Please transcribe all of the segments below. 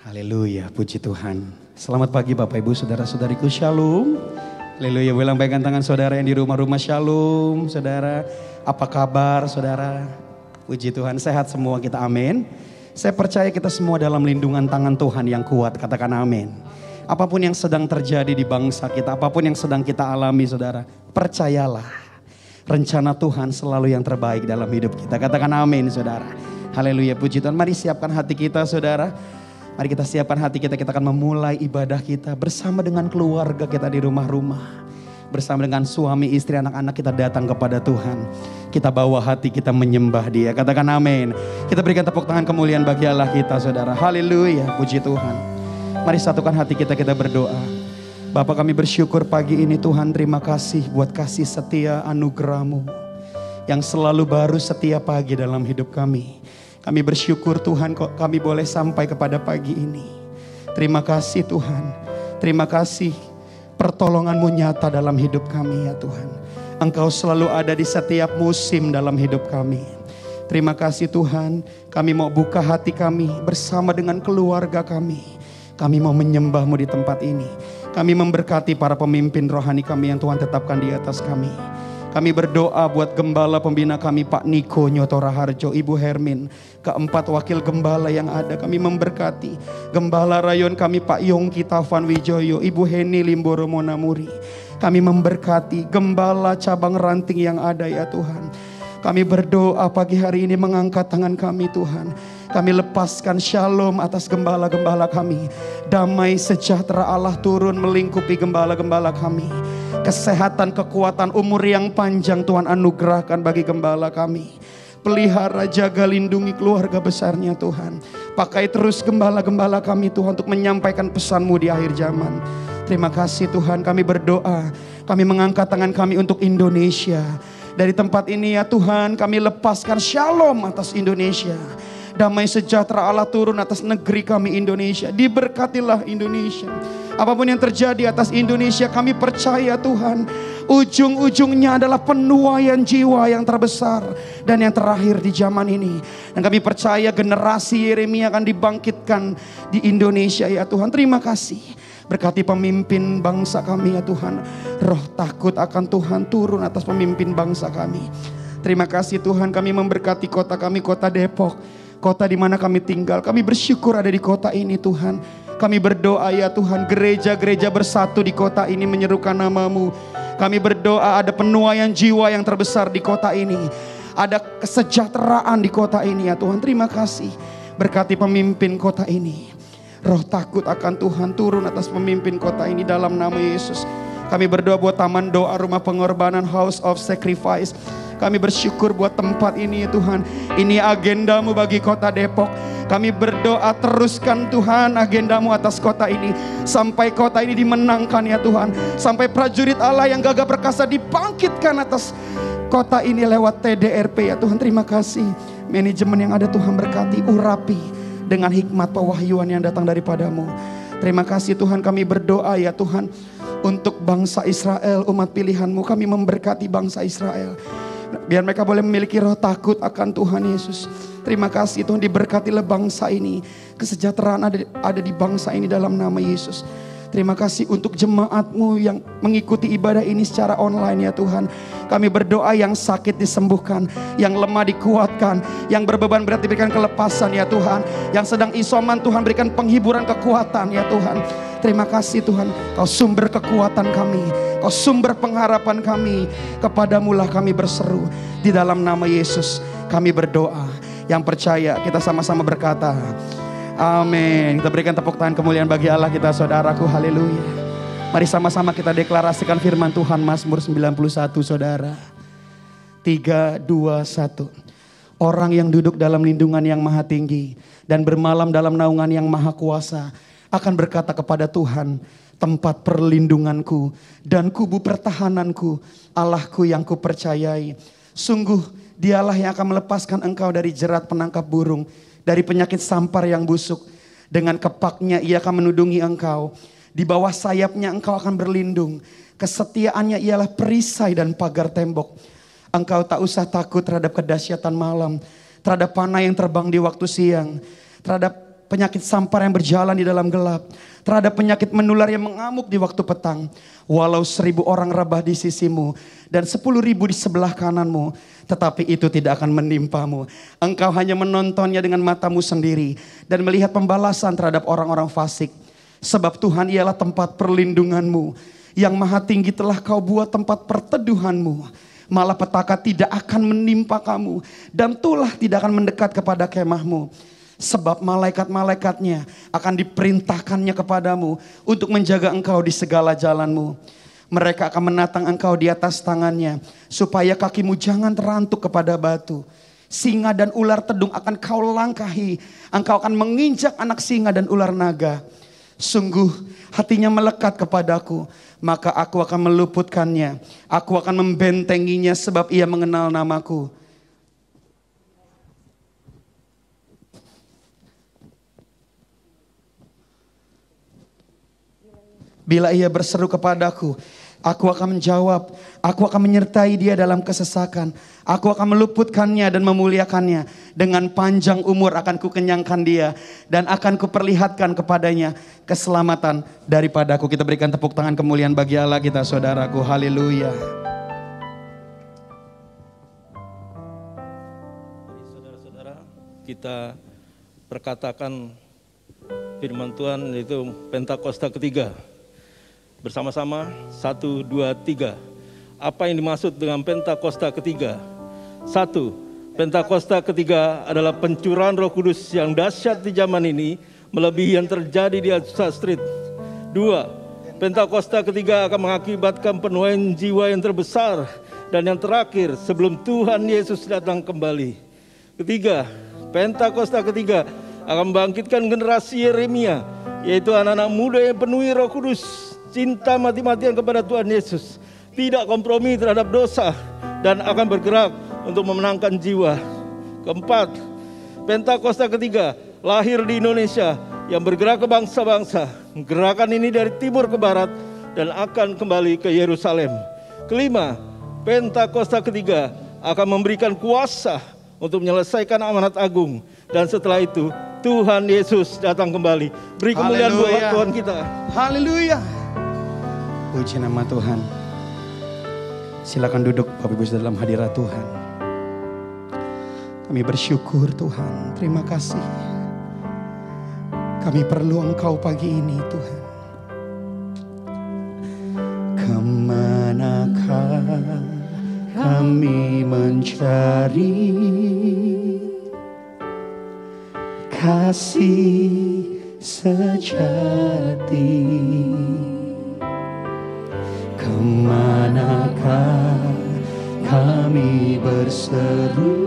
Haleluya, puji Tuhan. Selamat pagi Bapak Ibu Saudara-saudariku, Shalom. Haleluya, boleh lambaikan tangan saudara yang di rumah-rumah, Shalom. Saudara, apa kabar saudara? Puji Tuhan, sehat semua kita, amin. Saya percaya kita semua dalam lindungan tangan Tuhan yang kuat, katakan amin. Apapun yang sedang terjadi di bangsa kita, apapun yang sedang kita alami saudara, percayalah. Rencana Tuhan selalu yang terbaik dalam hidup kita, katakan amin saudara. Haleluya, puji Tuhan. Mari siapkan hati kita saudara. Mari kita siapkan hati kita, kita akan memulai ibadah kita bersama dengan keluarga kita di rumah-rumah. Bersama dengan suami, istri, anak-anak kita datang kepada Tuhan. Kita bawa hati kita menyembah Dia, katakan amin. Kita berikan tepuk tangan kemuliaan bagi Allah kita saudara. Haleluya, puji Tuhan. Mari satukan hati kita, kita berdoa. Bapa, kami bersyukur pagi ini Tuhan, terima kasih buat kasih setia anugerah-Mu yang selalu baru setiap pagi dalam hidup kami. Kami bersyukur Tuhan kok kami boleh sampai kepada pagi ini. Terima kasih Tuhan. Terima kasih pertolongan-Mu nyata dalam hidup kami ya Tuhan. Engkau selalu ada di setiap musim dalam hidup kami. Terima kasih Tuhan. Kami mau buka hati kami bersama dengan keluarga kami. Kami mau menyembah-Mu di tempat ini. Kami memberkati para pemimpin rohani kami yang Tuhan tetapkan di atas kami. Kami berdoa buat gembala pembina kami Pak Niko Nyotora Harjo, Ibu Hermin, keempat wakil gembala yang ada. Kami memberkati gembala rayon kami Pak Yongki Tavan Wijoyo, Ibu Heni Limboro Monamuri. Kami memberkati gembala cabang ranting yang ada ya Tuhan. Kami berdoa pagi hari ini mengangkat tangan kami Tuhan. Kami lepaskan shalom atas gembala-gembala kami. Damai sejahtera Allah turun melingkupi gembala-gembala kami. Kesehatan, kekuatan, umur yang panjang Tuhan anugerahkan bagi gembala kami. Pelihara, jaga, lindungi keluarga besarnya Tuhan. Pakai terus gembala-gembala kami Tuhan untuk menyampaikan pesan-Mu di akhir zaman. Terima kasih Tuhan, kami berdoa. Kami mengangkat tangan kami untuk Indonesia. Dari tempat ini ya Tuhan, kami lepaskan shalom atas Indonesia. Damai sejahtera Allah turun atas negeri kami Indonesia. Diberkatilah Indonesia. Apapun yang terjadi atas Indonesia, kami percaya Tuhan, ujung-ujungnya adalah penuaian jiwa yang terbesar dan yang terakhir di zaman ini. Dan kami percaya generasi Yeremia akan dibangkitkan di Indonesia ya Tuhan. Terima kasih. Berkati pemimpin bangsa kami ya Tuhan. Roh takut akan Tuhan turun atas pemimpin bangsa kami. Terima kasih Tuhan, kami memberkati kota kami, kota Depok. Kota di mana kami tinggal, kami bersyukur ada di kota ini Tuhan. Kami berdoa ya Tuhan, gereja-gereja bersatu di kota ini menyerukan nama-Mu. Kami berdoa ada penuaian jiwa yang terbesar di kota ini. Ada kesejahteraan di kota ini ya Tuhan. Terima kasih. Berkati pemimpin kota ini. Roh takut akan Tuhan turun atas pemimpin kota ini dalam nama Yesus. Kami berdoa buat taman doa, rumah pengorbanan, house of sacrifice. Kami bersyukur buat tempat ini Tuhan. Ini agenda-Mu bagi kota Depok. Kami berdoa teruskan Tuhan agenda-Mu atas kota ini. Sampai kota ini dimenangkan ya Tuhan. Sampai prajurit Allah yang gagah perkasa dibangkitkan atas kota ini lewat TDRP ya Tuhan. Terima kasih. Manajemen yang ada Tuhan berkati, urapi dengan hikmat pewahyuan yang datang daripada-Mu. Terima kasih Tuhan, kami berdoa ya Tuhan. Untuk bangsa Israel, umat pilihan-Mu, kami memberkati bangsa Israel. Biar mereka boleh memiliki roh takut akan Tuhan Yesus. Terima kasih Tuhan, diberkatilah bangsa ini. Kesejahteraan ada di bangsa ini dalam nama Yesus. Terima kasih untuk jemaat-Mu yang mengikuti ibadah ini secara online ya Tuhan. Kami berdoa yang sakit disembuhkan, yang lemah dikuatkan, yang berbeban berat diberikan kelepasan ya Tuhan. Yang sedang isoman Tuhan berikan penghiburan kekuatan ya Tuhan. Terima kasih Tuhan, Kau sumber kekuatan kami, Kau sumber pengharapan kami. Kepadamu lah kami berseru. Di dalam nama Yesus kami berdoa. Yang percaya kita sama-sama berkata amin. Kita berikan tepuk tangan kemuliaan bagi Allah kita saudaraku. Haleluya. Mari sama-sama kita deklarasikan firman Tuhan. Mazmur 91 saudara. 3, 2, 1. Orang yang duduk dalam lindungan yang maha tinggi dan bermalam dalam naungan yang maha kuasa akan berkata kepada Tuhan, tempat perlindunganku dan kubu pertahananku, Allahku yang kupercayai. Sungguh Dialah yang akan melepaskan engkau dari jerat penangkap burung, dari penyakit sampar yang busuk. Dengan kepaknya Ia akan menudungi engkau. Di bawah sayapnya engkau akan berlindung. Kesetiaannya ialah perisai dan pagar tembok. Engkau tak usah takut terhadap kedahsyatan malam, terhadap panah yang terbang di waktu siang, terhadap penyakit sampar yang berjalan di dalam gelap, terhadap penyakit menular yang mengamuk di waktu petang. Walau 1000 orang rebah di sisimu dan 10.000 di sebelah kananmu, tetapi itu tidak akan menimpamu. Engkau hanya menontonnya dengan matamu sendiri dan melihat pembalasan terhadap orang-orang fasik. Sebab Tuhan ialah tempat perlindunganmu, yang maha tinggi telah kau buat tempat perteduhanmu. Malapetaka tidak akan menimpa kamu, dan tulah tidak akan mendekat kepada kemahmu. Sebab malaikat-malaikatnya akan diperintahkannya kepadamu untuk menjaga engkau di segala jalanmu. Mereka akan menatang engkau di atas tangannya, supaya kakimu jangan terantuk kepada batu. Singa dan ular tedung akan kau langkahi, engkau akan menginjak anak singa dan ular naga. Sungguh hatinya melekat kepadaku, maka aku akan meluputkannya. Aku akan membentenginya sebab ia mengenal namaku. Bila ia berseru kepadaku, aku akan menjawab. Aku akan menyertai dia dalam kesesakan. Aku akan meluputkannya dan memuliakannya. Dengan panjang umur akan kukenyangkan dia, dan akan kuperlihatkan kepadanya keselamatan daripadaku. Kita berikan tepuk tangan kemuliaan bagi Allah kita, saudaraku. Haleluya. Mari saudara-saudara, kita perkatakan firman Tuhan, yaitu Pentakosta ketiga. Bersama-sama, 1, 2, 3. Apa yang dimaksud dengan Pentakosta ketiga? 1. Pentakosta ketiga adalah pencurahan Roh Kudus yang dahsyat di zaman ini, melebihi yang terjadi di Azusa Street. 2. Pentakosta ketiga akan mengakibatkan penuaian jiwa yang terbesar dan yang terakhir sebelum Tuhan Yesus datang kembali. 3. Pentakosta ketiga akan membangkitkan generasi Yeremia, yaitu anak-anak muda yang penuhi Roh Kudus, cinta mati-matian kepada Tuhan Yesus, tidak kompromi terhadap dosa, dan akan bergerak untuk memenangkan jiwa. 4. Pentakosta ketiga lahir di Indonesia yang bergerak ke bangsa-bangsa. Gerakan ini dari timur ke barat dan akan kembali ke Yerusalem. 5. Pentakosta ketiga akan memberikan kuasa untuk menyelesaikan amanat agung, dan setelah itu Tuhan Yesus datang kembali. Beri kemuliaan buat Tuhan kita. Haleluya. Puji nama Tuhan. Silakan duduk Bapak Ibu dalam hadirat Tuhan. Kami bersyukur Tuhan, terima kasih. Kami perlu Engkau pagi ini Tuhan. Kemanakah kami mencari kasih sejati? Kemanakah kami berseru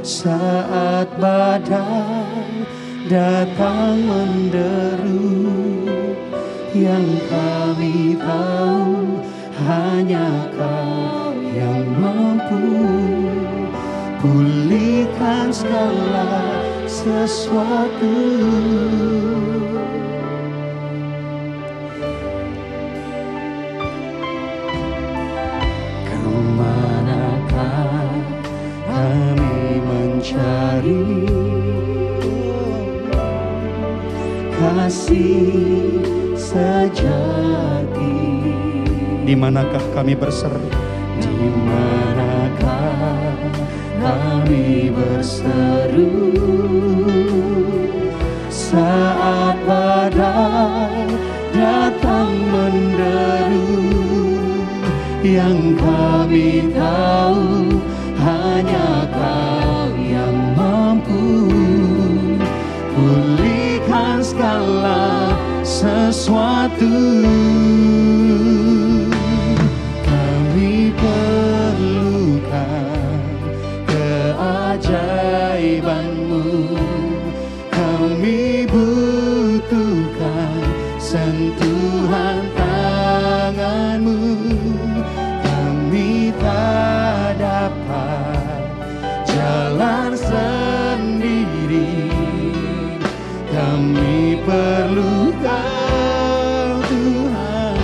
saat badai datang menderu? Yang kami tahu hanya Kau yang mampu pulihkan segala sesuatu. Kemanakah kami mencari kasih sejati? Di manakah kami berseru? Di manakah kami berseru saat badai datang menderu? Yang kami tahu hanya Kau yang mampu pulihkan segala sesuatu. Kami perlukan keajaiban-Mu, kami butuhkan sentuhan tangan-Mu. Kami tak dapat jalan sendiri, kami perlu Kau Tuhan.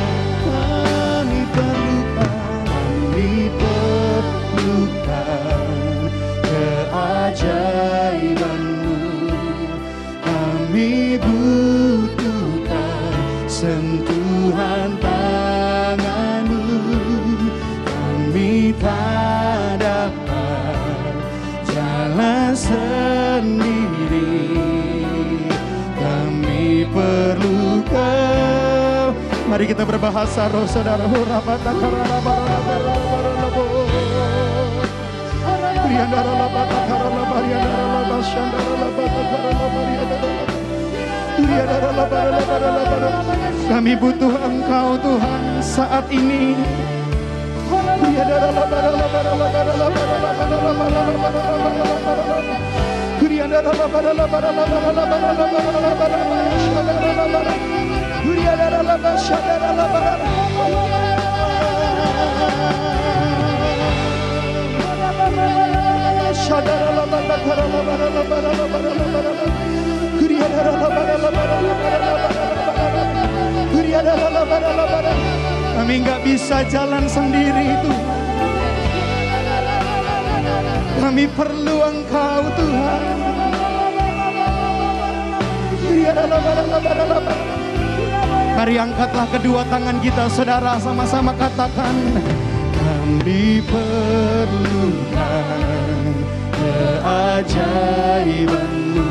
sendiri. Kami perlu Kau. Mari kita berbahasa roh saudara. Kami butuh Engkau Tuhan saat ini. Kami nggak bisa jalan sendiri Tuhan. Kami perlu Engkau Tuhan. Mari angkatlah kedua tangan kita saudara, sama-sama katakan, kami perlukan keajaiban-Mu.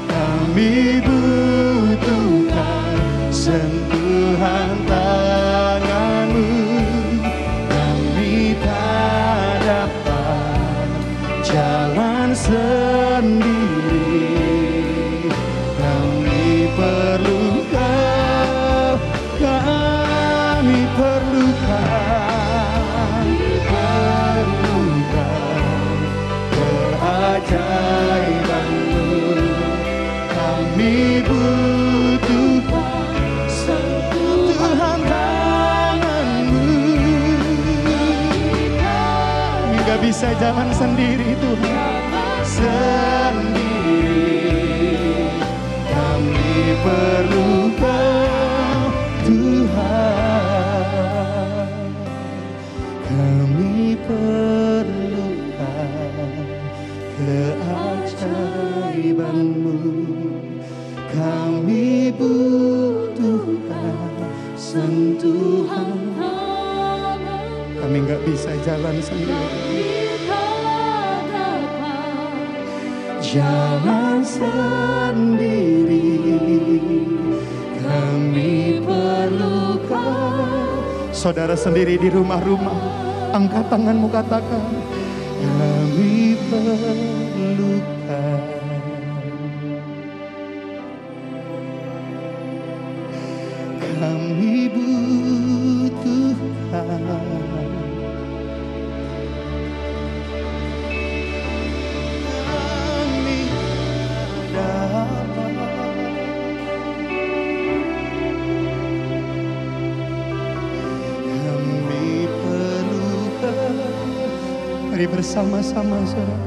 Kami butuhkan sentuhan tangan-Mu. Kami tak dapat jalan sendiri. Kami perlu Kau, kami perlukan keajaiban-Mu. Kami butuhkan sentuhan tangan-Mu. Kami gak bisa jalan sendiri Tuhan, sendiri. Kami perlu Kau Tuhan. Kami perlukan keajaiban-Mu. Kami butuhkan sentuhan. Kami nggak bisa jalan sendiri. Jalan sendiri. Kami perlukan. Saudara sendiri di rumah-rumah, angkat tanganmu, katakan, kami perlukan. Kami butuhkan. Kami dapat. Kami perlukan. Mari bersama-sama saudara.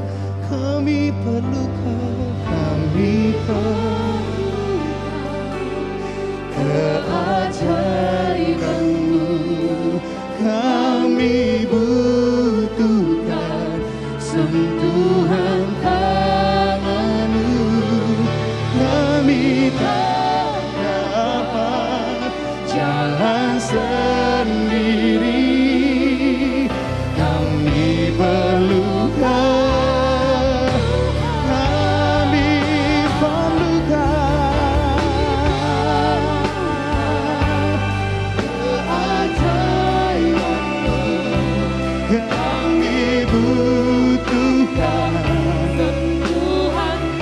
Kami perlukan. Kami perlukan keajaiban-Mu. Kami butuhkan sentuhan tangan-Mu. Kami tak dapat jalan sendiri. Kami perlukan.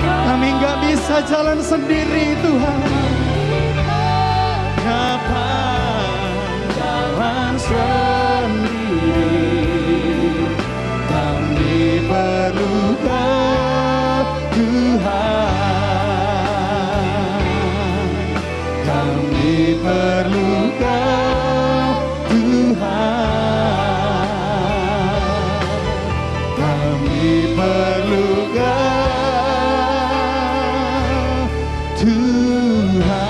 Kami nggak bisa jalan sendiri Tuhan. Dapat jalan sendiri. Kami perlukan Tuhan. Kami perlukan Tuhan. Kami perlukan Tuhan.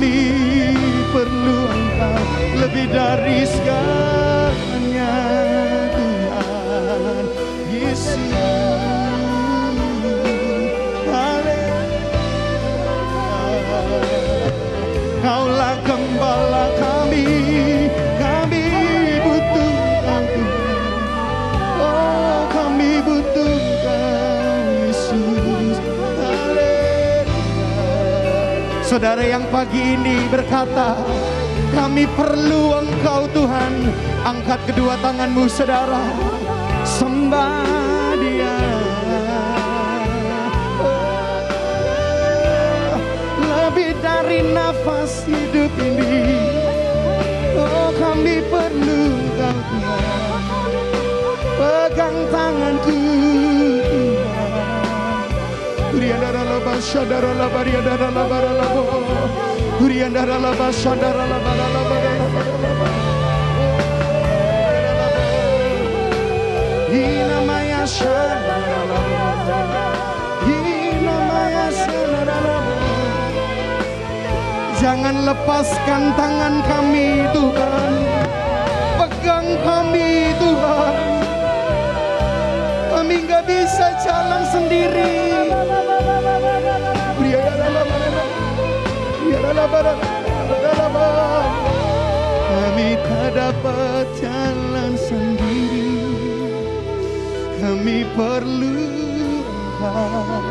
kami perlu Engkau lebih dari segalanya Tuhan Yesus. Kaulah gembala kami butuh Engkau. Oh, kami butuh Engkau, Yesus. Haleluya. Saudara yang pagi ini berkata, kami perlu Engkau Tuhan. Angkat kedua tanganmu saudara, sembah Dia. Lebih dari nafas hidup ini, oh kami perlu Engkau Tuhan. Pegang tanganku jangan lepaskan tangan kami Tuhan. Pegang kami Tuhan. Kami gak bisa jalan sendiri. Kami tak dapat jalan sendiri. Kami perlu Engkau.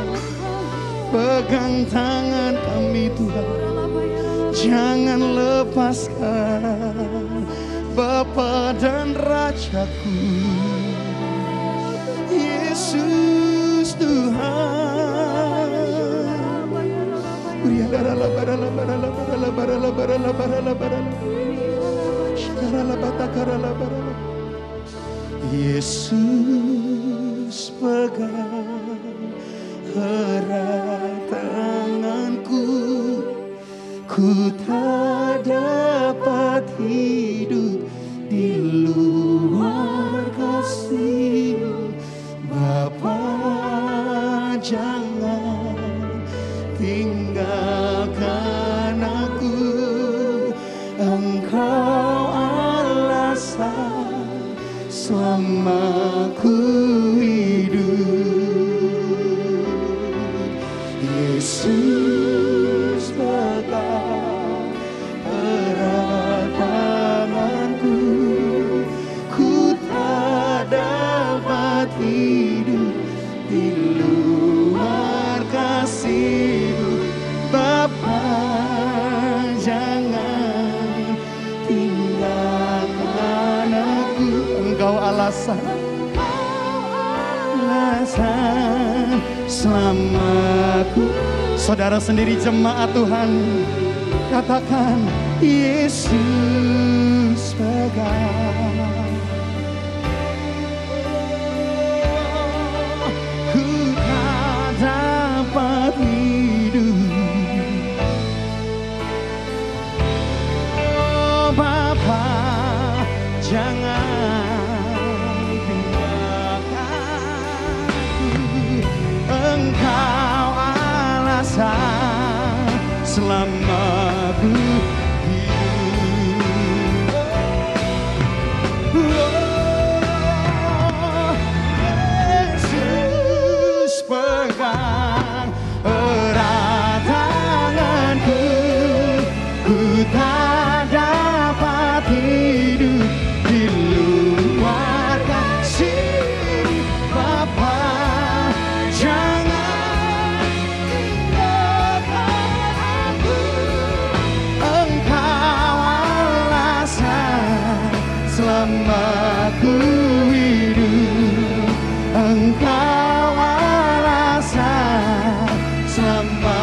Pegang tangan kami Tuhan. Jangan lepaskan Bapa dan Rajaku Yesus Tuhan. Yesus pegang erat tanganku. Ku tak dapat hidup di luar kasih-Mu. Bapa, jangan tinggalkan aku. Engkau alasan selama ku hidup. Yesus pegang erat tanganku. Ku tak dapat hidup di luar kasih-Mu. Bapa, jangan tinggalkan aku. Engkau alasan selamaku. Saudara sendiri jemaat Tuhan, katakan Yesus pegang. Ku tak dapat hidup. Oh Bapa, jangan tinggalkan aku. Engkau alasan selama ku hidup. Oh, Yesus pegang erat tanganku. Ku tak dapat hidup di luar kasih Bapa. Jangan tinggalkan aku. Engkau alasan selama ku hidup. Engkau alasan selama.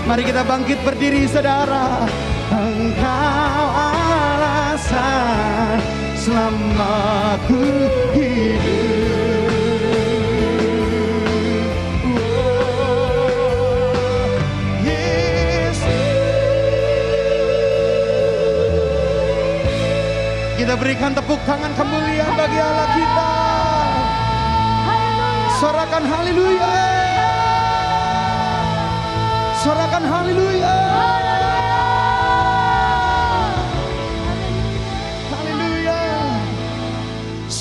Mari kita bangkit berdiri saudara. Engkau alasan selama ku hidup. Oh, Yesus. Kita berikan tepuk tangan kemuliaan bagi Allah kita. Sorakan haleluya. Sorakan haleluya.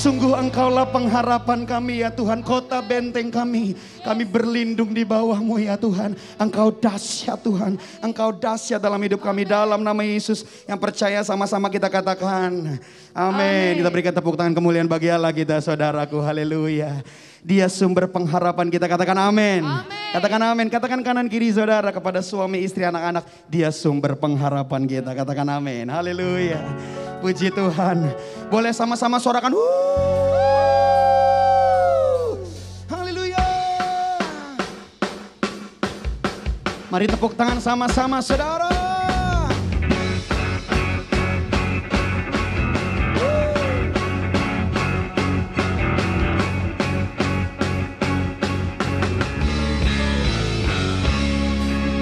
Sungguh Engkaulah pengharapan kami ya Tuhan, kota benteng kami. Kami berlindung di bawah-Mu ya Tuhan. Engkau dahsyat Tuhan, Engkau dahsyat dalam hidup kami. Dalam nama Yesus, yang percaya sama-sama kita katakan amin. Kita berikan tepuk tangan kemuliaan bagi Allah kita, saudaraku. Haleluya. Dia sumber pengharapan kita, katakan amin. Katakan amin, katakan kanan kiri saudara kepada suami, istri, anak-anak. Dia sumber pengharapan kita, katakan amin. Haleluya. Puji Tuhan. Boleh sama-sama suarakan. Haleluya. Mari tepuk tangan sama-sama saudara.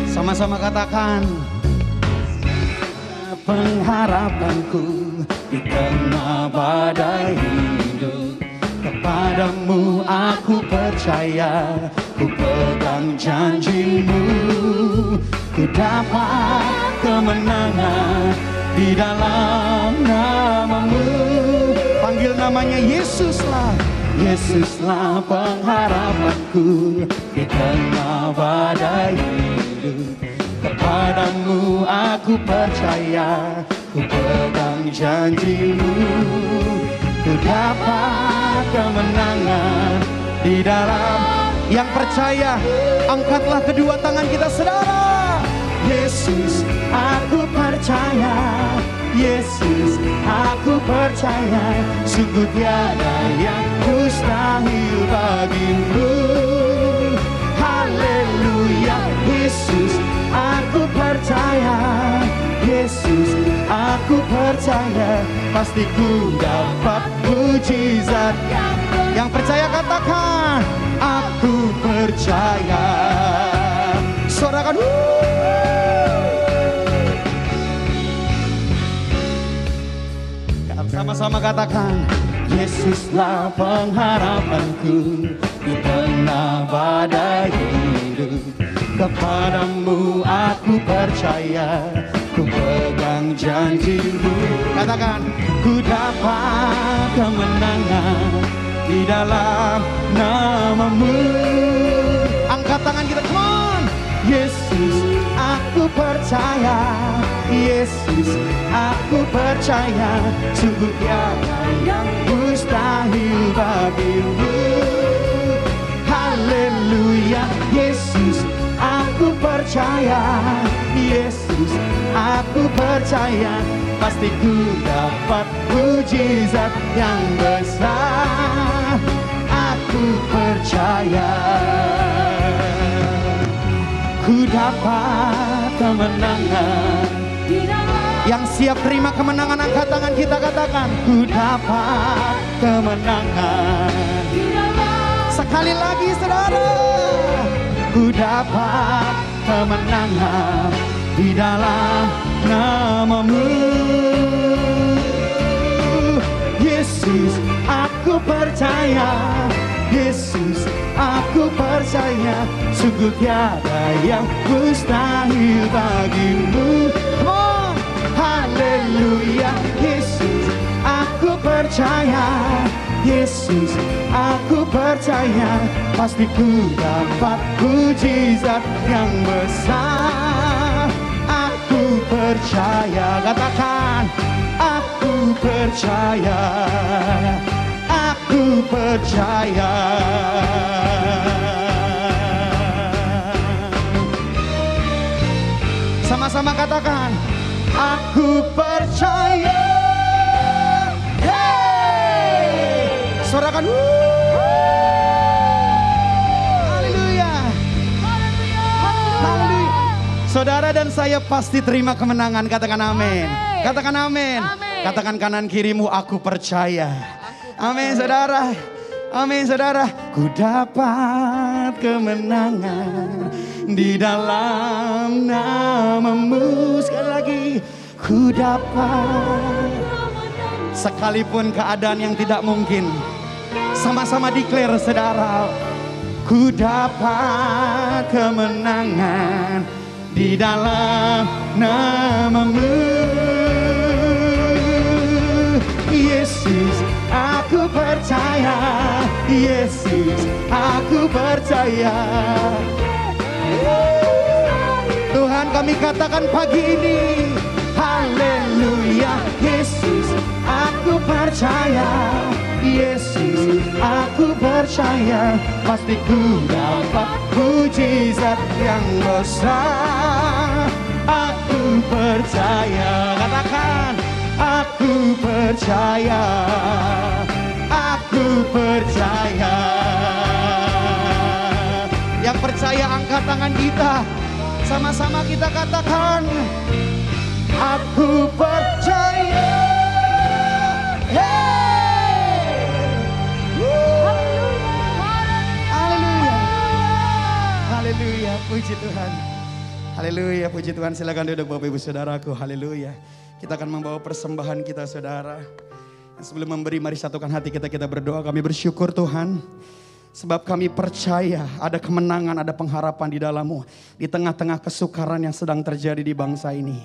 Sama-sama katakan. Pengharapanku di tengah badai hidup, kepadamu aku percaya, ku pegang janjimu, ku dapat kemenangan di dalam namamu. Panggil namanya Yesuslah, Yesuslah pengharapanku di tengah badai hidup. Kepadamu aku percaya, ku pegang janjimu, ku dapat kemenangan di dalam. Yang percaya, angkatlah kedua tangan kita saudara. Yesus, aku percaya, Yesus, aku percaya, sungguh tiada yang mustahil bagimu. Haleluya, Yesus, aku percaya, Yesus, aku percaya, pasti ku dapat mujizat. Yang percaya katakan, aku percaya. Sorakan, sama-sama katakan, Yesuslah pengharapanku di tengah badai hidup. Kepadamu aku percaya, ku pegang janjimu. Katakan, ku dapat kemenangan di dalam namamu. Angkat tangan kita, come on. Yesus, aku percaya, Yesus, aku percaya, sungguh tiada yang mustahil bagimu. Haleluya, Yesus, aku percaya, Yesus, aku percaya, pasti ku dapat mujizat yang besar. Aku percaya, ku dapat kemenangan. Yang siap terima kemenangan, angkat tangan kita katakan, ku dapat kemenangan. Sekali lagi saudara, ku dapat kemenangan di dalam namamu. Yesus, aku percaya, Yesus, aku percaya, sungguh tiada yang mustahil bagimu. Oh, haleluya, Yesus, aku percaya, Yesus, aku percaya, pasti ku dapat mujizat yang besar. Aku percaya, katakan, aku percaya, aku percaya. Sama-sama katakan, aku percaya. Hey! Sorakan, haleluya, haleluya. Saudara dan saya pasti terima kemenangan, katakan amin. Katakan amin. Katakan kanan kirimu, aku percaya. Amin saudara, amin saudara. Ku dapat kemenangan di dalam namamu. Sekali lagi, ku dapat. Sekalipun keadaan yang tidak mungkin, sama-sama declare saudara. Ku dapat kemenangan di dalam namamu. Yesus, aku aku percaya. Yesus, aku percaya. Tuhan, kami katakan pagi ini, haleluya. Yesus, aku percaya. Yesus, aku percaya. Pasti ku dapat mujizat yang besar. Aku percaya. Katakan, aku percaya. Aku percaya. Yang percaya angkat tangan kita. Sama-sama kita katakan, aku percaya. Haleluya. Haleluya, puji Tuhan. Haleluya, puji Tuhan. Silakan duduk Bapak Ibu Saudaraku. Haleluya. Kita akan membawa persembahan kita saudara. Sebelum memberi, mari satukan hati kita berdoa. Kami bersyukur Tuhan. Sebab kami percaya ada kemenangan, ada pengharapan di dalam-Mu. Di tengah-tengah kesukaran yang sedang terjadi di bangsa ini.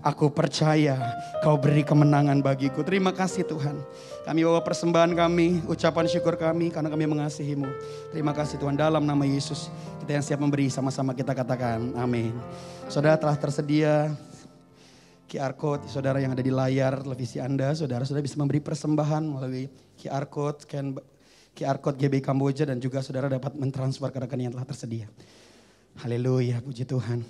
Aku percaya Kau beri kemenangan bagiku. Terima kasih Tuhan. Kami bawa persembahan kami, ucapan syukur kami karena kami mengasihi-Mu. Terima kasih Tuhan, dalam nama Yesus. Kita yang siap memberi, sama-sama kita katakan amin. Saudara, telah tersedia QR Code, saudara yang ada di layar televisi Anda. Saudara bisa memberi persembahan melalui QR Code, scan QR Code GBI Kamboja, dan juga saudara dapat mentransfer ke rekening yang telah tersedia. Haleluya, puji Tuhan.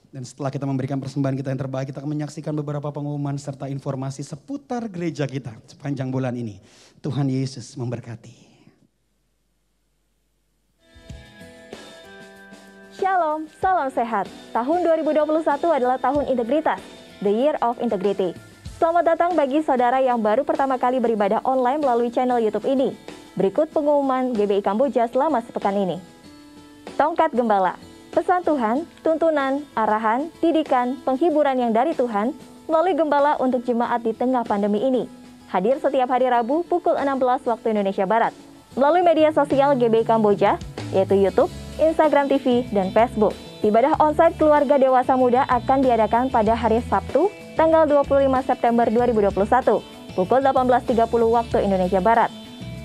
Dan setelah kita memberikan persembahan kita yang terbaik, kita akan menyaksikan beberapa pengumuman serta informasi seputar gereja kita sepanjang bulan ini. Tuhan Yesus memberkati. Shalom, salam sehat. Tahun 2021 adalah tahun integritas, the year of integrity. Selamat datang bagi saudara yang baru pertama kali beribadah online melalui channel YouTube ini. Berikut pengumuman GBI Kamboja selama sepekan ini. Tongkat Gembala, pesan Tuhan, tuntunan, arahan, didikan, penghiburan yang dari Tuhan melalui Gembala untuk jemaat di tengah pandemi ini. Hadir setiap hari Rabu pukul 16 waktu Indonesia Barat melalui media sosial GBI Kamboja, yaitu YouTube, Instagram TV, dan Facebook. Ibadah onsite keluarga dewasa muda akan diadakan pada hari Sabtu, tanggal 25 September 2021, pukul 18.30 waktu Indonesia Barat.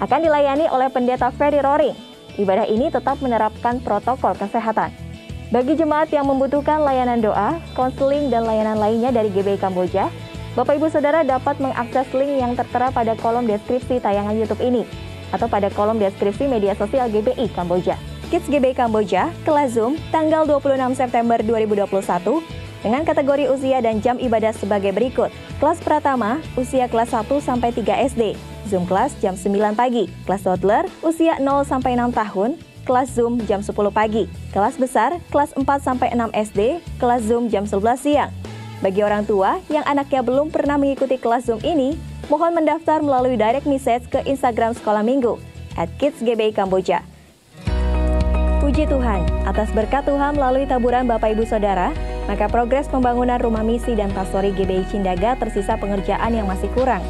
Akan dilayani oleh Pendeta Ferry Roring. Ibadah ini tetap menerapkan protokol kesehatan. Bagi jemaat yang membutuhkan layanan doa, konseling, dan layanan lainnya dari GBI Kamboja, Bapak Ibu Saudara dapat mengakses link yang tertera pada kolom deskripsi tayangan YouTube ini, atau pada kolom deskripsi media sosial GBI Kamboja. Kids GBI Kamboja, kelas Zoom, tanggal 26 September 2021, dengan kategori usia dan jam ibadah sebagai berikut. Kelas Pratama, usia kelas 1-3 SD, Zoom kelas jam 9 pagi. Kelas Toddler, usia 0-6 tahun, kelas Zoom jam 10 pagi. Kelas Besar, kelas 4-6 SD, kelas Zoom jam 11 siang. Bagi orang tua yang anaknya belum pernah mengikuti kelas Zoom ini, mohon mendaftar melalui direct message ke Instagram Sekolah Minggu @kidsgbi Kamboja. Puji Tuhan, atas berkat Tuhan melalui taburan Bapak Ibu Saudara, maka progres pembangunan rumah misi dan pastori GBI Cindaga tersisa pengerjaan yang masih kurang.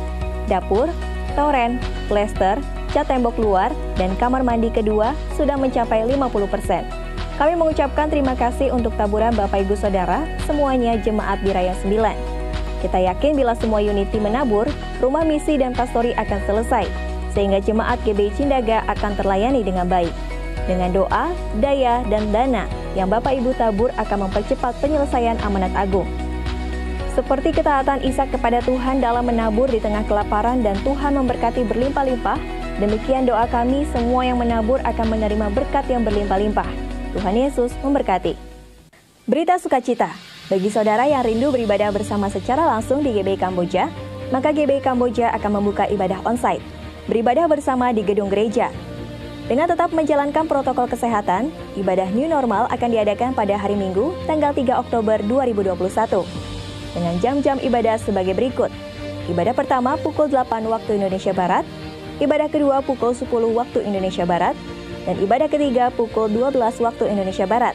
Dapur, toren, plester, cat tembok luar, dan kamar mandi kedua sudah mencapai 50%. Kami mengucapkan terima kasih untuk taburan Bapak Ibu Saudara, semuanya jemaat di Raya 9. Kita yakin bila semua unity menabur, rumah misi dan pastori akan selesai, sehingga jemaat GBI Cindaga akan terlayani dengan baik. Dengan doa, daya, dan dana yang Bapak Ibu tabur akan mempercepat penyelesaian amanat agung. Seperti ketaatan Ishak kepada Tuhan dalam menabur di tengah kelaparan dan Tuhan memberkati berlimpah-limpah, demikian doa kami semua yang menabur akan menerima berkat yang berlimpah-limpah. Tuhan Yesus memberkati. Berita sukacita, bagi saudara yang rindu beribadah bersama secara langsung di GBI Kamboja, maka GBI Kamboja akan membuka ibadah onsite, beribadah bersama di gedung gereja. Dengan tetap menjalankan protokol kesehatan, ibadah new normal akan diadakan pada hari Minggu, tanggal 3 Oktober 2021. Dengan jam-jam ibadah sebagai berikut. Ibadah pertama pukul 8 waktu Indonesia Barat, ibadah kedua pukul 10 waktu Indonesia Barat, dan ibadah ketiga pukul 12 waktu Indonesia Barat.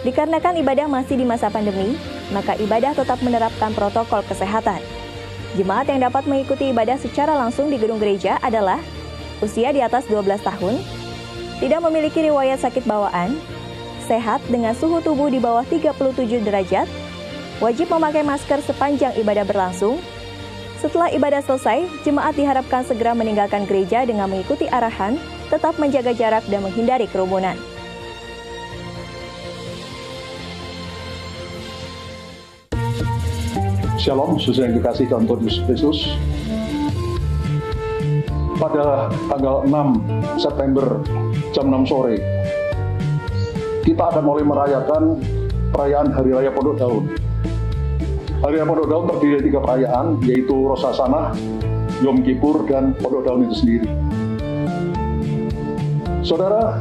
Dikarenakan ibadah masih di masa pandemi, maka ibadah tetap menerapkan protokol kesehatan. Jemaat yang dapat mengikuti ibadah secara langsung di gedung gereja adalah usia di atas 12 tahun, tidak memiliki riwayat sakit bawaan, sehat dengan suhu tubuh di bawah 37 derajat, wajib memakai masker sepanjang ibadah berlangsung, Setelah ibadah selesai, jemaat diharapkan segera meninggalkan gereja dengan mengikuti arahan, tetap menjaga jarak dan menghindari kerumunan. Shalom, saudara yang dikasihi dalam Tuhan Yesus Kristus. Pada tanggal 6 September jam 6 sore, kita akan mulai merayakan perayaan Hari Raya Pondok Daun. Hari Raya Pondok Daun terdiri dari 3 perayaan, yaitu Rosh Hashanah, Yom Kippur, dan Pondok Daun itu sendiri. Saudara,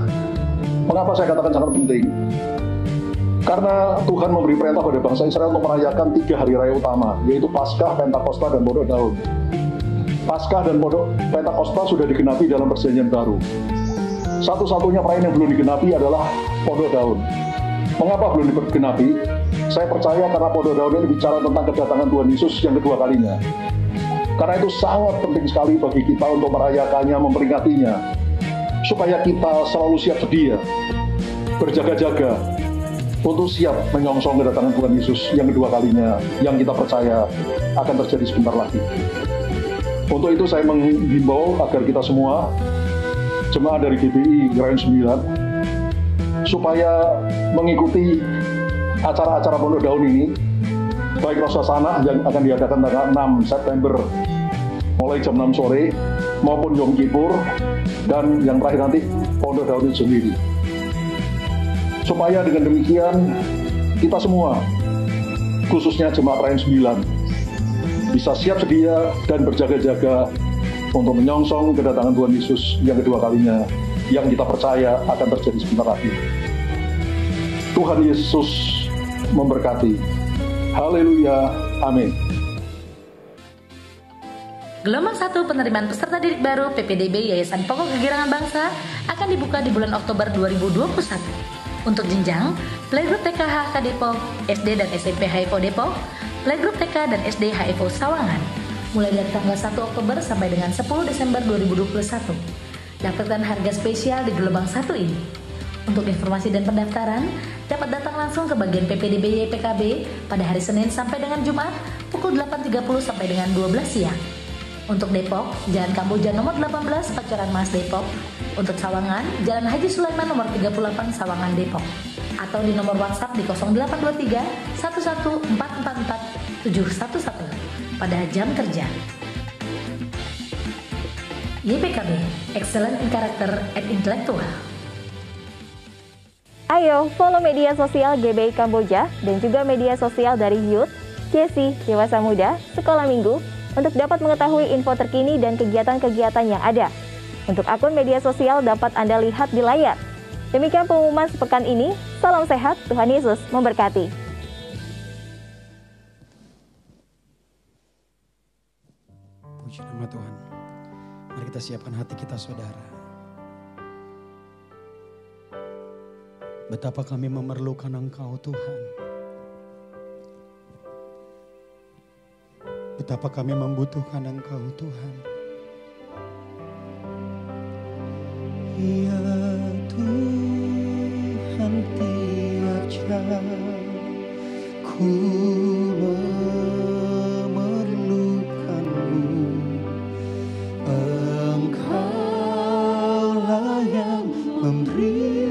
mengapa saya katakan sangat penting? Karena Tuhan memberi perintah pada bangsa Israel untuk merayakan 3 hari raya utama, yaitu Paskah, Pentakosta, dan Pondok Daun. Paskah dan Pentakosta sudah digenapi dalam Perjanjian Baru. Satu-satunya perayaan yang belum digenapi adalah Pondok Daun. Mengapa belum digenapi? Saya percaya karena Pondok Daun ini bicara tentang kedatangan Tuhan Yesus yang kedua kalinya. Karena itu sangat penting sekali bagi kita untuk merayakannya, memperingatinya, supaya kita selalu siap sedia, berjaga-jaga, untuk siap menyongsong kedatangan Tuhan Yesus yang kedua kalinya, yang kita percaya akan terjadi sebentar lagi. Untuk itu saya menghimbau agar kita semua, jemaat dari GBI Rayon 9, supaya mengikuti acara-acara Pondok Daun ini, baik Rosh Hashanah yang akan diadakan tanggal 6 September mulai jam 6 sore, maupun Yom Kippur, dan yang terakhir nanti Pondok Daun itu sendiri. Supaya dengan demikian kita semua, khususnya jemaat Rayon 9, bisa siap sedia dan berjaga-jaga untuk menyongsong kedatangan Tuhan Yesus yang kedua kalinya, yang kita percaya akan terjadi sebentar lagi. Tuhan Yesus memberkati. Haleluya. Amin. Gelombang 1 penerimaan peserta didik baru PPDB Yayasan Pokok Kegirangan Bangsa akan dibuka di bulan Oktober 2021. Untuk jenjang, Playgroup TK HK Depok, SD dan SMP HIFO Depok, Playgroup TK dan SD HIFO Sawangan, mulai dari tanggal 1 Oktober sampai dengan 10 Desember 2021. Dapatkan harga spesial di gelombang 1 ini. Untuk informasi dan pendaftaran, dapat datang langsung ke bagian PPDB YPKB pada hari Senin sampai dengan Jumat pukul 8.30 sampai dengan 12 siang. Untuk Depok, Jalan Kamboja nomor 18, Pacaran Mas Depok. Untuk Sawangan, Jalan Haji Sulaiman nomor 38, Sawangan Depok. Atau di nomor WhatsApp di 0823 11444 711 pada jam kerja. YPKB, Excellent in Character and Intellectual. Ayo follow media sosial GBI Kamboja dan juga media sosial dari Youth, JC, Dewasa Muda, Sekolah Minggu untuk dapat mengetahui info terkini dan kegiatan-kegiatan yang ada. Untuk akun media sosial dapat Anda lihat di layar. Demikian pengumuman sepekan ini. Salam sehat, Tuhan Yesus memberkati. Puji nama Tuhan. Mari kita siapkan hati kita, saudara. Betapa kami memerlukan Engkau, Tuhan. Betapa kami membutuhkan Engkau, Tuhan. Ya Tuhan, tiap jam ku memerlukan-Mu. Engkaulah yang memberi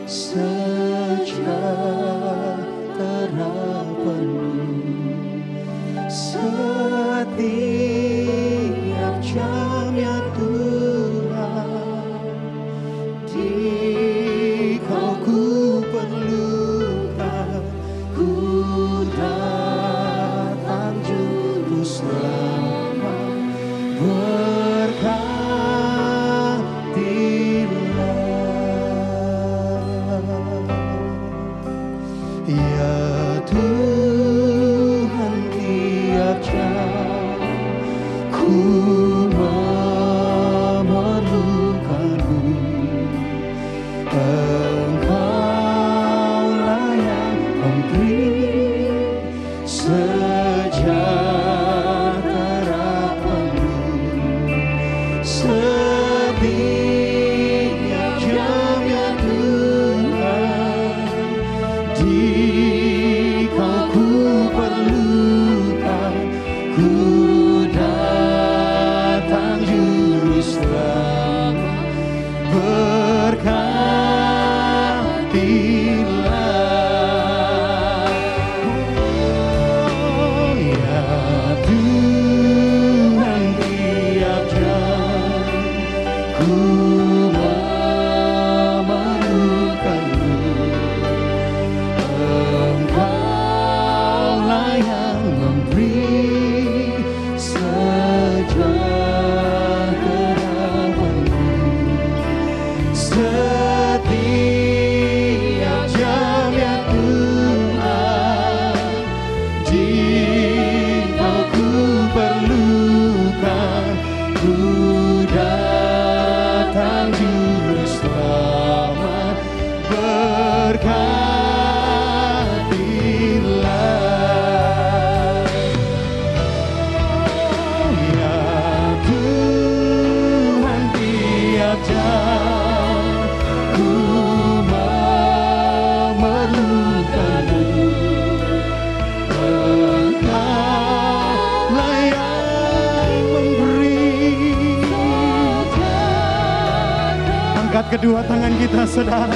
sejahtera penuh. Setiap jam ya Tuhan, di Kau ku perlukan, ku datang juru selamat, berkatilah. Ya Tuhan, tiap jam ku memerlukan-Mu. Engkaulah yang memberi sejahtera penuh. Setiap jam ya Tuhan, di Kau ku perlukan, ku Kedua tangan kita, saudara.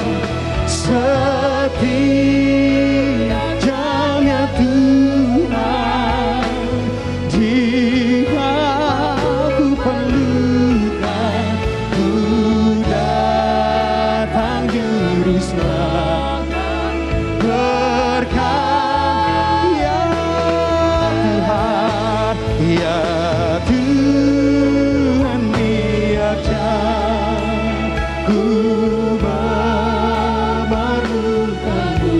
Setiap jamnya Tuhan, jika ku perlukan, ku datang juru selamat. Berkat ya Tuhan, ya Tuhan, biar ku memerlukanmu,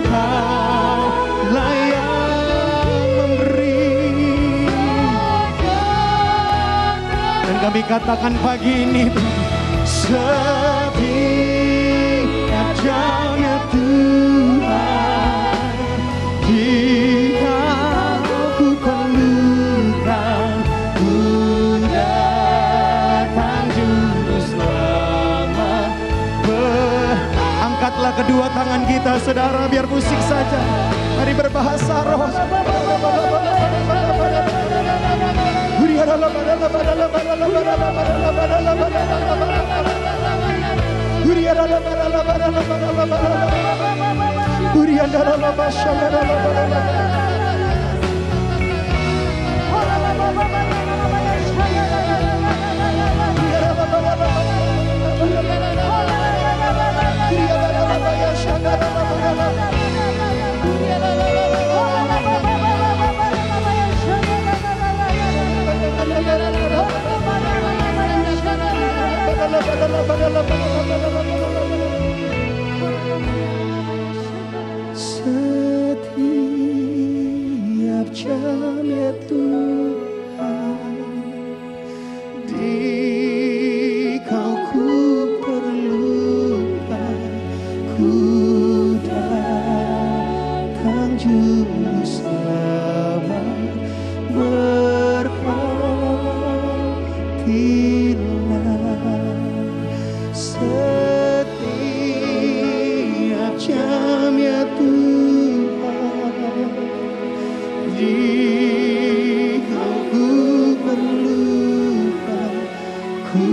Engkaulah yang memberi. Dan kami katakan pagi ini, setiap jamnya Tuhan, jika ku perlukan, ku angkatlah kedua tangan kita, saudara, biar musik saja. Mari berbahasa roh. Setiap jamnya Tuhan, di Kau ku perlukan, ku datang juru selamat. Berkatilah setiap jamnya Tuhan, jika ku perlukan, ku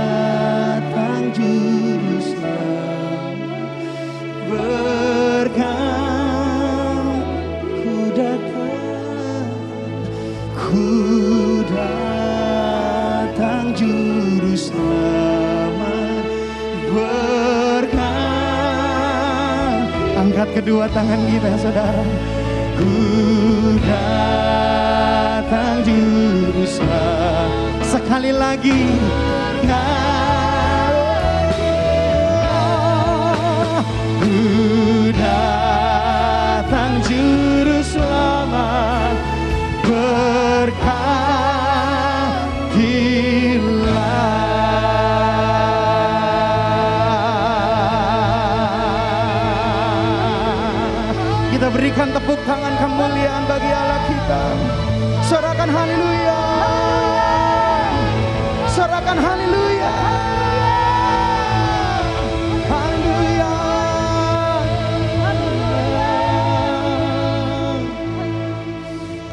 datang juru selamat. Berkat ku datang, ku datang juru selamat. Berkat, angkat kedua tangan kita, saudara. Ku datang juru selamat. Sekali lagi, ku datang juru selamat. Berkatilah. Kita berikan tepuk tangan kemuliaan bagi Allah kita. Sorakan haleluya. Sorakan haleluya. Haleluya.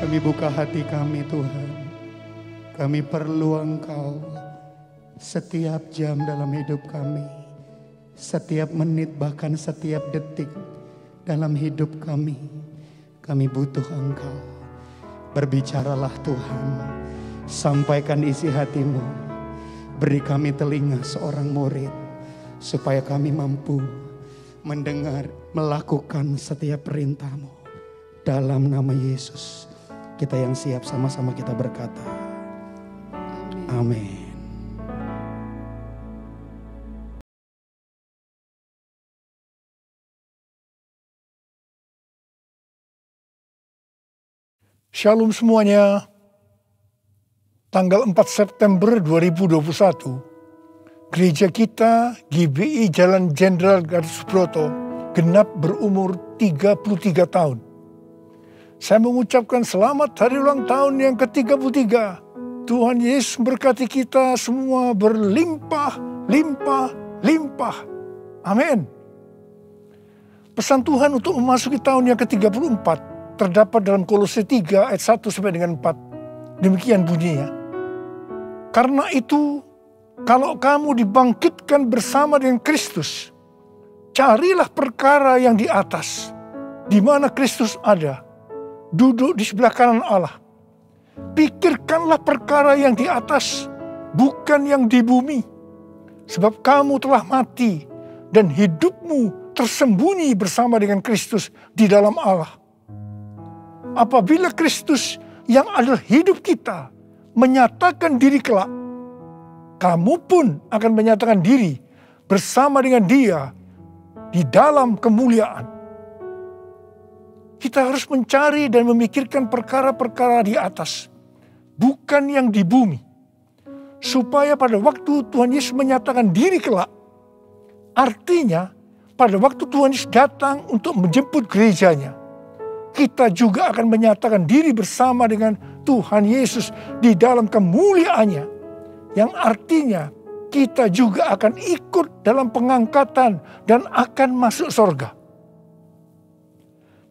Kami buka hati kami, Tuhan. Kami perlu Engkau. setiap jam dalam hidup kami, setiap menit bahkan setiap detik dalam hidup kami. Kami butuh Engkau. Berbicaralah Tuhan, sampaikan isi hatimu. Beri kami telinga seorang murid, supaya kami mampu mendengar, melakukan setiap perintah-Mu. Dalam nama Yesus, kita yang siap sama-sama kita berkata, amin. Shalom semuanya. Tanggal 4 September 2021, gereja kita GBI Jalan Jenderal Gatot Subroto genap berumur 33 tahun. Saya mengucapkan selamat hari ulang tahun yang ke-33. Tuhan Yesus berkati kita semua berlimpah, limpah, limpah. Amin. Pesan Tuhan untuk memasuki tahun yang ke-34 terdapat dalam Kolose 3 ayat 1 sampai dengan 4. Demikian bunyinya. Karena itu, kalau kamu dibangkitkan bersama dengan Kristus, carilah perkara yang di atas, di mana Kristus ada, duduk di sebelah kanan Allah. Pikirkanlah perkara yang di atas, bukan yang di bumi. Sebab kamu telah mati, dan hidupmu tersembunyi bersama dengan Kristus di dalam Allah. Apabila Kristus yang adalah hidup kita menyatakan diri kelak, kamu pun akan menyatakan diri bersama dengan Dia di dalam kemuliaan. Kita harus mencari dan memikirkan perkara-perkara di atas, bukan yang di bumi. Supaya pada waktu Tuhan Yesus menyatakan diri kelak, artinya pada waktu Tuhan Yesus datang untuk menjemput gerejanya, kita juga akan menyatakan diri bersama dengan Tuhan Yesus di dalam kemuliaannya. Yang artinya kita juga akan ikut dalam pengangkatan dan akan masuk surga.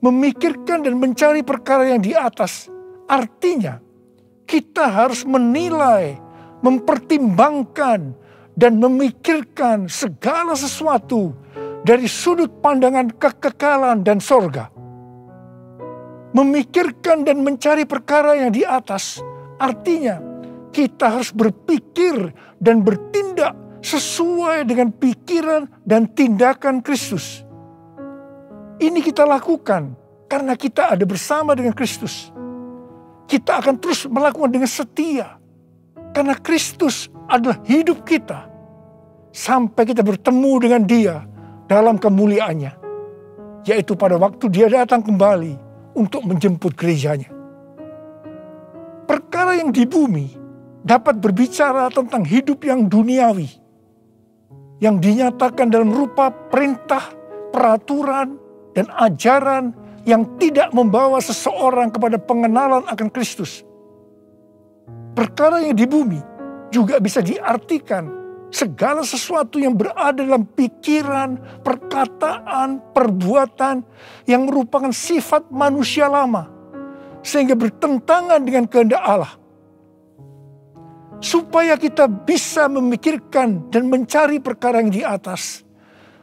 Memikirkan dan mencari perkara yang di atas, artinya kita harus menilai, mempertimbangkan, dan memikirkan segala sesuatu dari sudut pandangan kekekalan dan surga. Memikirkan dan mencari perkara yang di atas, artinya kita harus berpikir dan bertindak sesuai dengan pikiran dan tindakan Kristus. Ini kita lakukan karena kita ada bersama dengan Kristus. Kita akan terus melakukan dengan setia, karena Kristus adalah hidup kita, sampai kita bertemu dengan Dia dalam kemuliaannya, yaitu pada waktu Dia datang kembali untuk menjemput gerejanya. Perkara yang di bumi dapat berbicara tentang hidup yang duniawi, yang dinyatakan dalam rupa perintah, peraturan, dan ajaran yang tidak membawa seseorang kepada pengenalan akan Kristus. Perkara yang di bumi juga bisa diartikan segala sesuatu yang berada dalam pikiran, perkataan, perbuatan yang merupakan sifat manusia lama, sehingga bertentangan dengan kehendak Allah. Supaya kita bisa memikirkan dan mencari perkara yang di atas,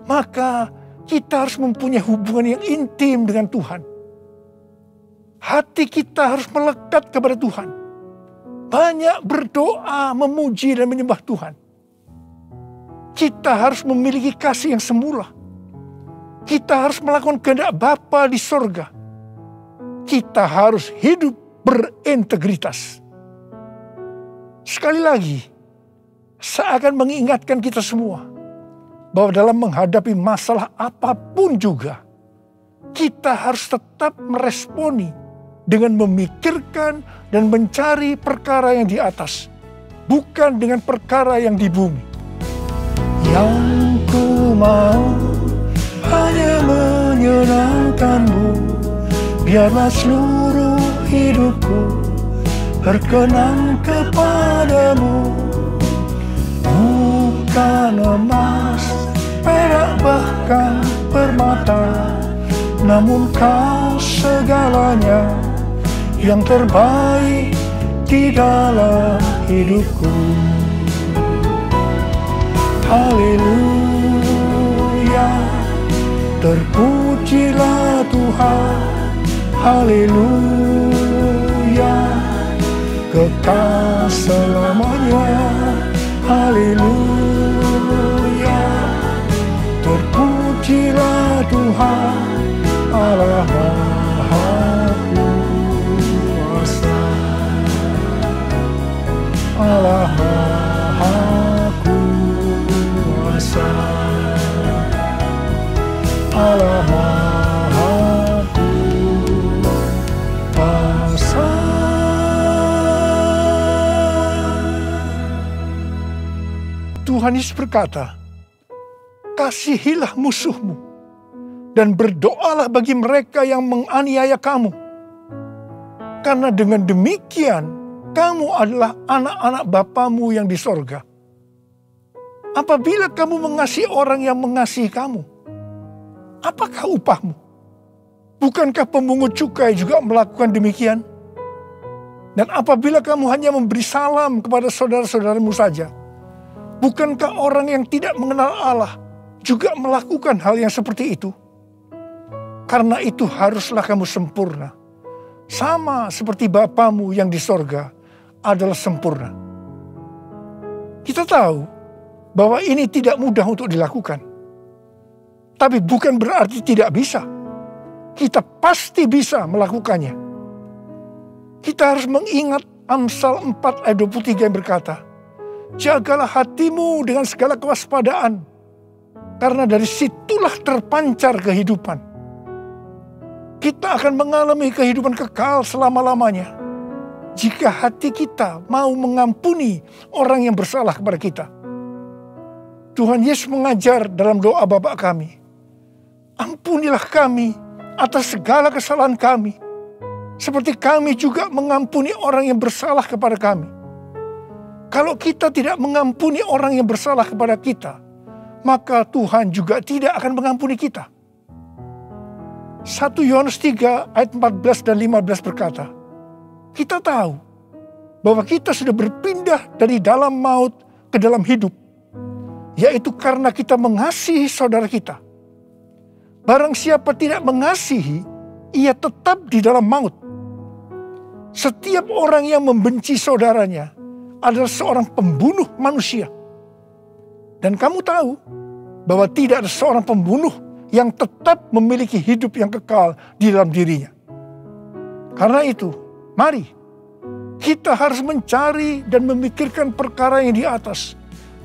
maka kita harus mempunyai hubungan yang intim dengan Tuhan. Hati kita harus melekat kepada Tuhan. Banyak berdoa, memuji dan menyembah Tuhan. Kita harus memiliki kasih yang semula. Kita harus melakukan kehendak Bapa di sorga. Kita harus hidup berintegritas. Sekali lagi, saya akan mengingatkan kita semua bahwa dalam menghadapi masalah apapun juga, kita harus tetap meresponi dengan memikirkan dan mencari perkara yang di atas, bukan dengan perkara yang di bumi. Yang ku mau hanya menyenangkan-Mu, biarlah seluruh hidupku berkenan kepadamu. Bukan emas, perak bahkan permata, namun Kau segalanya yang terbaik di dalam hidupku. Haleluya, terpujilah Tuhan. Haleluya, kekal selamanya. Haleluya, terpujilah Tuhan Allah Maha Kuasa. Allah Maha Kuasa. Allah Maha Kuasa. Tuhan Yesus berkata, kasihilah musuhmu dan berdoalah bagi mereka yang menganiaya kamu. Karena dengan demikian kamu adalah anak-anak Bapamu yang di sorga. Apabila kamu mengasihi orang yang mengasihi kamu, apakah upahmu? Bukankah pemungut cukai juga melakukan demikian? Dan apabila kamu hanya memberi salam kepada saudara-saudaramu saja, bukankah orang yang tidak mengenal Allah juga melakukan hal yang seperti itu? Karena itu haruslah kamu sempurna, sama seperti Bapamu yang di sorga adalah sempurna. Kita tahu bahwa ini tidak mudah untuk dilakukan. Tapi bukan berarti tidak bisa. Kita pasti bisa melakukannya. Kita harus mengingat Amsal 4 ayat 23 yang berkata, jagalah hatimu dengan segala kewaspadaan, karena dari situlah terpancar kehidupan. Kita akan mengalami kehidupan kekal selama-lamanya jika hati kita mau mengampuni orang yang bersalah kepada kita. Tuhan Yesus mengajar dalam doa Bapa kami, ampunilah kami atas segala kesalahan kami, seperti kami juga mengampuni orang yang bersalah kepada kami. Kalau kita tidak mengampuni orang yang bersalah kepada kita, maka Tuhan juga tidak akan mengampuni kita. 1 Yohanes 3 ayat 14 dan 15 berkata, kita tahu bahwa kita sudah berpindah dari dalam maut ke dalam hidup, yaitu karena kita mengasihi saudara kita. Barang siapa tidak mengasihi, ia tetap di dalam maut. Setiap orang yang membenci saudaranya adalah seorang pembunuh manusia. Dan kamu tahu bahwa tidak ada seorang pembunuh yang tetap memiliki hidup yang kekal di dalam dirinya. Karena itu, mari kita harus mencari dan memikirkan perkara yang di atas,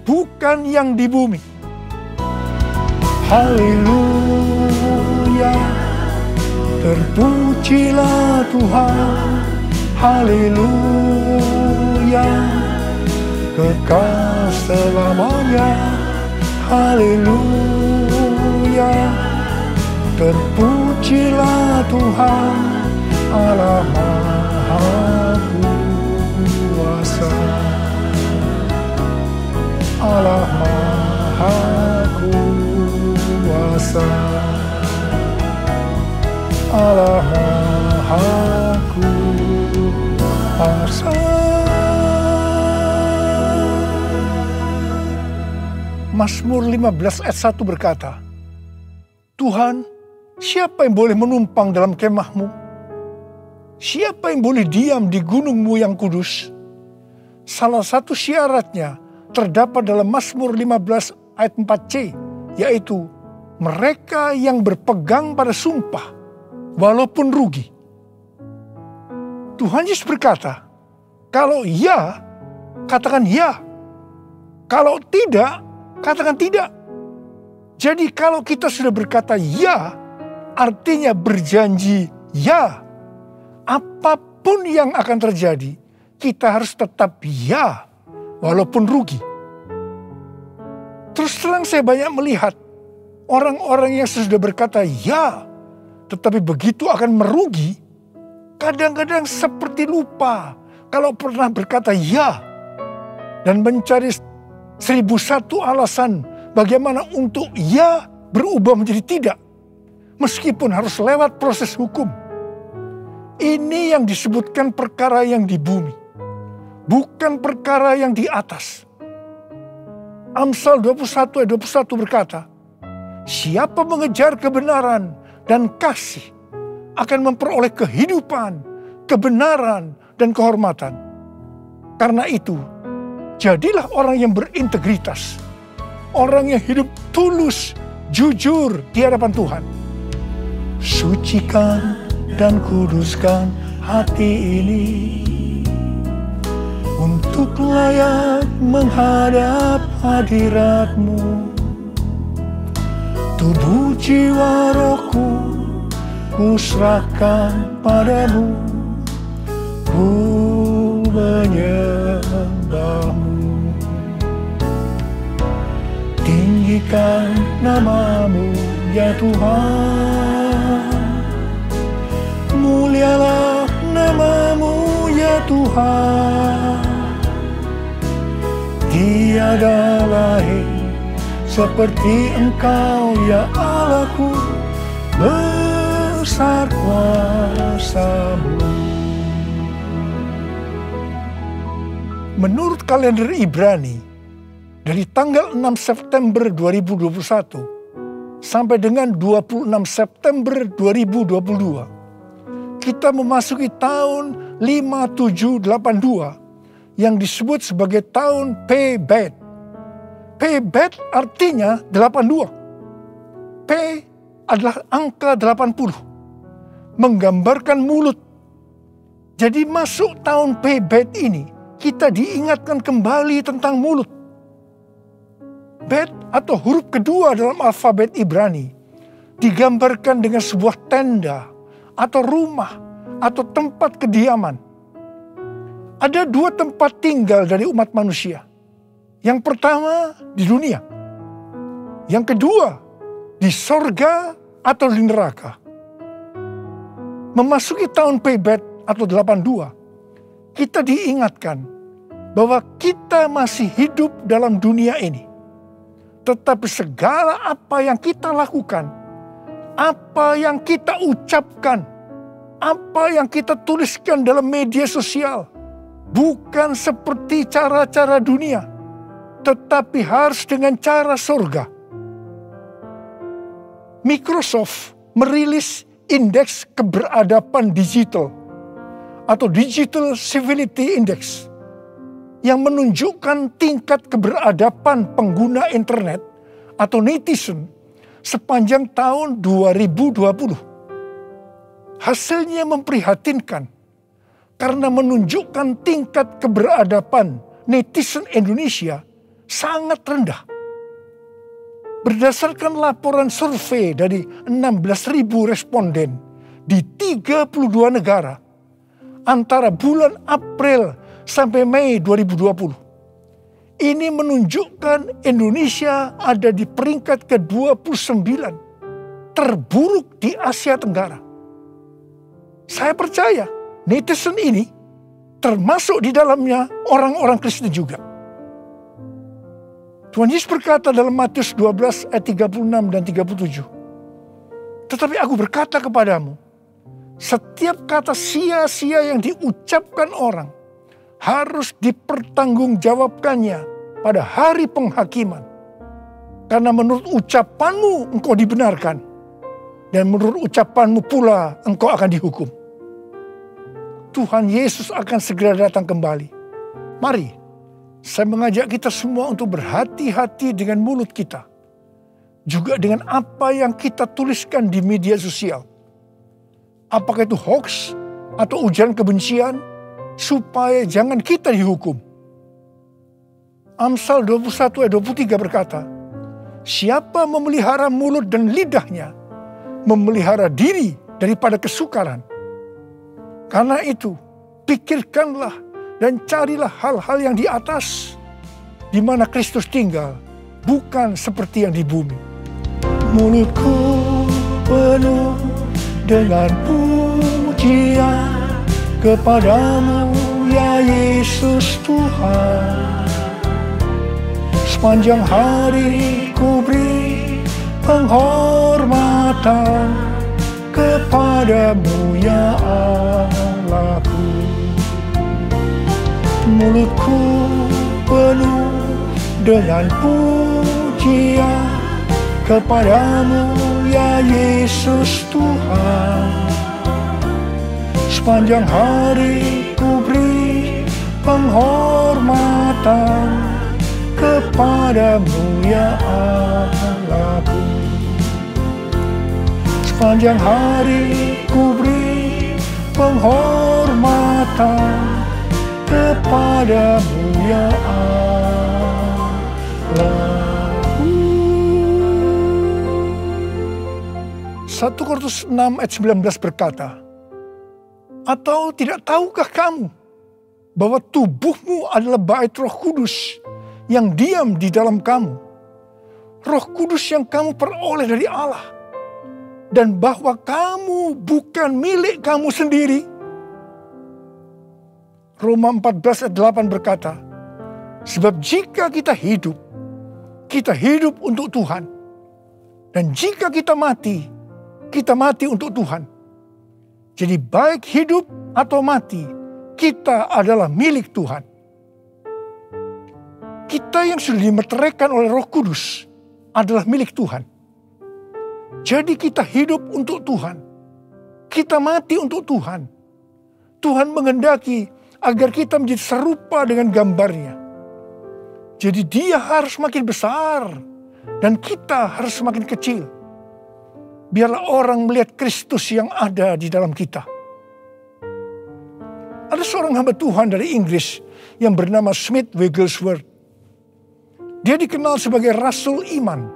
bukan yang di bumi. Haleluya, terpujilah Tuhan. Haleluya, kekal selamanya. Haleluya, terpujilah Tuhan Allah Maha Kuasa. Allah Maha Kuasa. Allah Maha Kuasa. Mazmur 15 ayat 1 berkata, Tuhan, siapa yang boleh menumpang dalam kemahmu? Siapa yang boleh diam di gunungmu yang kudus? Salah satu syaratnya terdapat dalam Mazmur 15 ayat 4c, yaitu mereka yang berpegang pada sumpah, walaupun rugi. Tuhan Yesus berkata, kalau ya, katakan ya. Kalau tidak, katakan tidak. Jadi kalau kita sudah berkata ya, artinya berjanji ya. Apapun yang akan terjadi, kita harus tetap ya, walaupun rugi. Terus terang saya banyak melihat orang-orang yang sudah berkata ya, tetapi begitu akan merugi, kadang-kadang seperti lupa kalau pernah berkata ya, dan mencari 1001 alasan bagaimana untuk ya berubah menjadi tidak, meskipun harus lewat proses hukum. Ini yang disebutkan perkara yang di bumi, bukan perkara yang di atas. Amsal 21 ayat 21 berkata, siapa mengejar kebenaran dan kasih akan memperoleh kehidupan, kebenaran, dan kehormatan. Karena itu, jadilah orang yang berintegritas, orang yang hidup tulus, jujur di hadapan Tuhan. Sucikan dan kuduskan hati ini untuk layak menghadap hadirat-Mu. Tubuh jiwa rohku kuserahkan padamu, ku menyembah-Mu. Tinggikan nama-Mu ya Tuhan, mulialah nama-Mu ya Tuhan. Tiada lain seperti Engkau ya Allahku, besar kuasa-Mu. Menurut kalender Ibrani, dari tanggal 6 September 2021 sampai dengan 26 September 2022, kita memasuki tahun 5782 yang disebut sebagai tahun P-Bet. P-Bet artinya 82. P adalah angka 80, menggambarkan mulut. Jadi masuk tahun P-Bet ini, kita diingatkan kembali tentang mulut. Bet atau huruf kedua dalam alfabet Ibrani digambarkan dengan sebuah tenda atau rumah atau tempat kediaman. Ada dua tempat tinggal dari umat manusia. Yang pertama di dunia. Yang kedua di sorga atau di neraka. Memasuki tahun P-Bet atau 82, kita diingatkan bahwa kita masih hidup dalam dunia ini. Tetapi segala apa yang kita lakukan, apa yang kita ucapkan, apa yang kita tuliskan dalam media sosial, bukan seperti cara-cara dunia, tetapi harus dengan cara surga. Microsoft merilis indeks keberadaban digital atau Digital Civility Index yang menunjukkan tingkat keberadaban pengguna internet atau netizen sepanjang tahun 2020. Hasilnya memprihatinkan karena menunjukkan tingkat keberadaban netizen Indonesia sangat rendah. Berdasarkan laporan survei dari 16.000 responden di 32 negara antara bulan April sampai Mei 2020. Ini menunjukkan Indonesia ada di peringkat ke-29 terburuk di Asia Tenggara. Saya percaya netizen ini termasuk di dalamnya orang-orang Kristen juga. Tuhan Yesus berkata dalam Matius 12 ayat 36 dan 37. Tetapi aku berkata kepadamu, setiap kata sia-sia yang diucapkan orang harus dipertanggungjawabkannya pada hari penghakiman. Karena menurut ucapanmu engkau dibenarkan, dan menurut ucapanmu pula engkau akan dihukum. Tuhan Yesus akan segera datang kembali. Mari, saya mengajak kita semua untuk berhati-hati dengan mulut kita. Juga dengan apa yang kita tuliskan di media sosial. Apakah itu hoax atau ujaran kebencian, supaya jangan kita dihukum. Amsal 21 ayat 23 berkata, siapa memelihara mulut dan lidahnya, memelihara diri daripada kesukaran. Karena itu, pikirkanlah dan carilah hal-hal yang di atas, di mana Kristus tinggal, bukan seperti yang di bumi. Mulutku penuh dengan pujian kepadamu ya Yesus Tuhan. Sepanjang hari ku beri penghormatan kepadamu ya Allahku. Mulutku penuh dengan pujian kepadamu ya Yesus Tuhan. Sepanjang hari ku beri penghormatan kepadamu ya Allahku. Sepanjang hari ku beri penghormatan kepadamu ya Allahku. 1 Korintus 6 ayat 19 berkata, atau tidak tahukah kamu bahwa tubuhmu adalah bait Roh Kudus yang diam di dalam kamu, Roh Kudus yang kamu peroleh dari Allah, dan bahwa kamu bukan milik kamu sendiri? Roma 14 ayat 8 berkata, sebab jika kita hidup untuk Tuhan, dan jika kita mati untuk Tuhan. Jadi baik hidup atau mati, kita adalah milik Tuhan. Kita yang sudah dimeteraikan oleh Roh Kudus adalah milik Tuhan. Jadi kita hidup untuk Tuhan. Kita mati untuk Tuhan. Tuhan menghendaki agar kita menjadi serupa dengan gambarnya. Jadi Dia harus makin besar dan kita harus semakin kecil. Biarlah orang melihat Kristus yang ada di dalam kita. Ada seorang hamba Tuhan dari Inggris yang bernama Smith Wigglesworth. Dia dikenal sebagai Rasul Iman.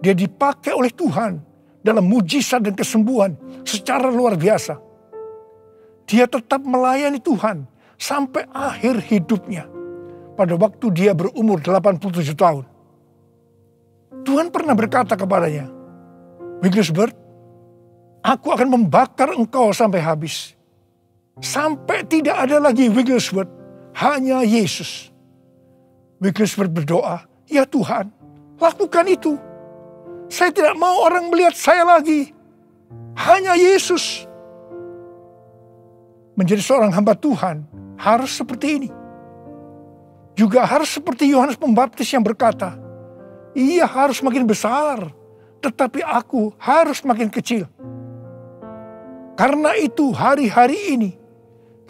Dia dipakai oleh Tuhan dalam mujizat dan kesembuhan secara luar biasa. Dia tetap melayani Tuhan sampai akhir hidupnya. Pada waktu dia berumur 87 tahun. Tuhan pernah berkata kepadanya, Wigglesworth, aku akan membakar engkau sampai habis. Sampai tidak ada lagi Wigglesworth, hanya Yesus. Wigglesworth berdoa, ya Tuhan, lakukan itu. Saya tidak mau orang melihat saya lagi. Hanya Yesus. Menjadi seorang hamba Tuhan harus seperti ini. Juga harus seperti Yohanes Pembaptis yang berkata, ia harus makin besar, tetapi aku harus makin kecil. Karena itu hari-hari ini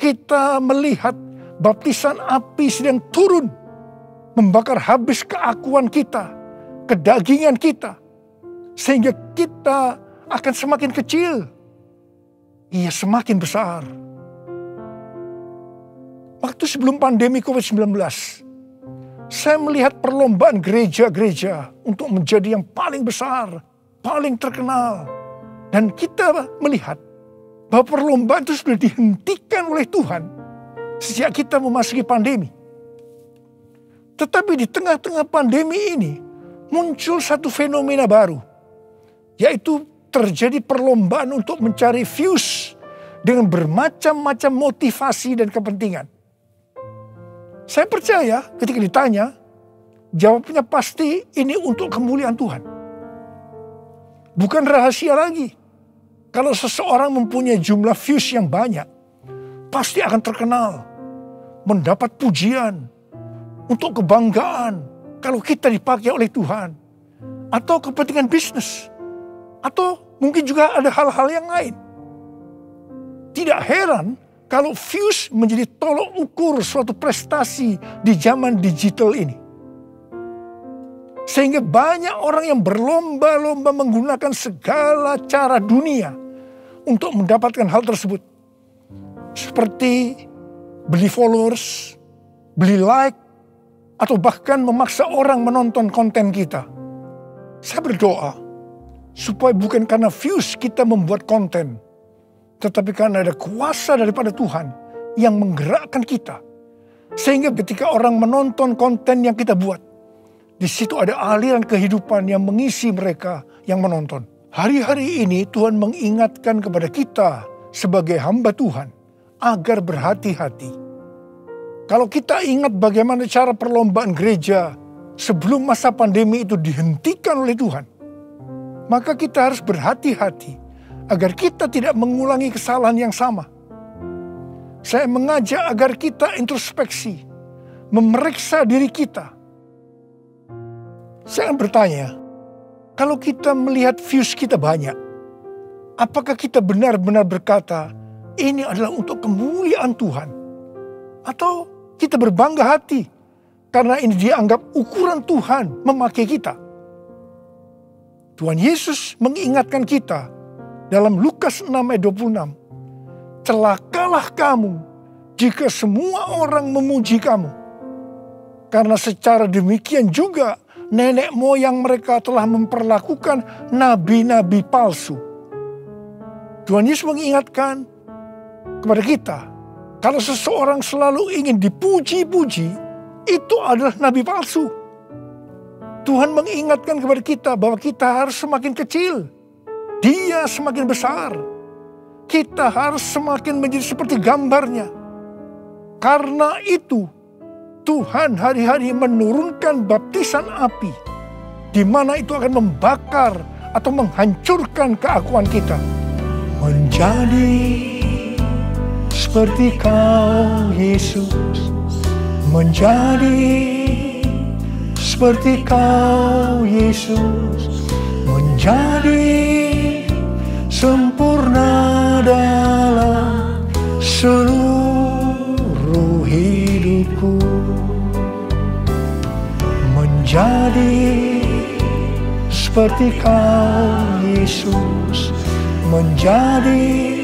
kita melihat baptisan api sedang turun, membakar habis keakuan kita, kedagingan kita, sehingga kita akan semakin kecil. Ia semakin besar. Waktu sebelum pandemi COVID-19, saya melihat perlombaan gereja-gereja untuk menjadi yang paling besar, paling terkenal. Dan kita melihat bahwa perlombaan itu sudah dihentikan oleh Tuhan sejak kita memasuki pandemi. Tetapi di tengah-tengah pandemi ini muncul satu fenomena baru, yaitu terjadi perlombaan untuk mencari views dengan bermacam-macam motivasi dan kepentingan. Saya percaya ketika ditanya, jawabnya pasti ini untuk kemuliaan Tuhan. Bukan rahasia lagi. Kalau seseorang mempunyai jumlah views yang banyak, pasti akan terkenal, mendapat pujian, untuk kebanggaan kalau kita dipakai oleh Tuhan. Atau kepentingan bisnis. Atau mungkin juga ada hal-hal yang lain. Tidak heran kalau views menjadi tolok ukur suatu prestasi di zaman digital ini. Sehingga banyak orang yang berlomba-lomba menggunakan segala cara dunia untuk mendapatkan hal tersebut. Seperti beli followers, beli like, atau bahkan memaksa orang menonton konten kita. Saya berdoa supaya bukan karena views kita membuat konten, tetapi karena ada kuasa daripada Tuhan yang menggerakkan kita. Sehingga ketika orang menonton konten yang kita buat, di situ ada aliran kehidupan yang mengisi mereka yang menonton. Hari-hari ini Tuhan mengingatkan kepada kita sebagai hamba Tuhan agar berhati-hati. Kalau kita ingat bagaimana cara perlombaan gereja sebelum masa pandemi itu dihentikan oleh Tuhan, maka kita harus berhati-hati agar kita tidak mengulangi kesalahan yang sama. Saya mengajak agar kita introspeksi, memeriksa diri kita, Saya akan bertanya, kalau kita melihat views kita banyak, apakah kita benar-benar berkata, ini adalah untuk kemuliaan Tuhan? Atau kita berbangga hati karena ini dianggap ukuran Tuhan memakai kita? Tuhan Yesus mengingatkan kita dalam Lukas 6 ayat 26. Celakalah kamu jika semua orang memuji kamu. Karena secara demikian juga nenek moyang mereka telah memperlakukan nabi-nabi palsu. Tuhan Yesus mengingatkan kepada kita, kalau seseorang selalu ingin dipuji-puji, itu adalah nabi palsu. Tuhan mengingatkan kepada kita bahwa kita harus semakin kecil, Dia semakin besar. Kita harus semakin menjadi seperti gambarnya. Karena itu, Tuhan hari-hari menurunkan baptisan api, di mana itu akan membakar atau menghancurkan keakuan kita. Menjadi seperti Kau, Yesus, menjadi seperti Kau, Yesus, menjadi sempurna dalam seluruh hidupku. Menjadi seperti Kau, Yesus, menjadi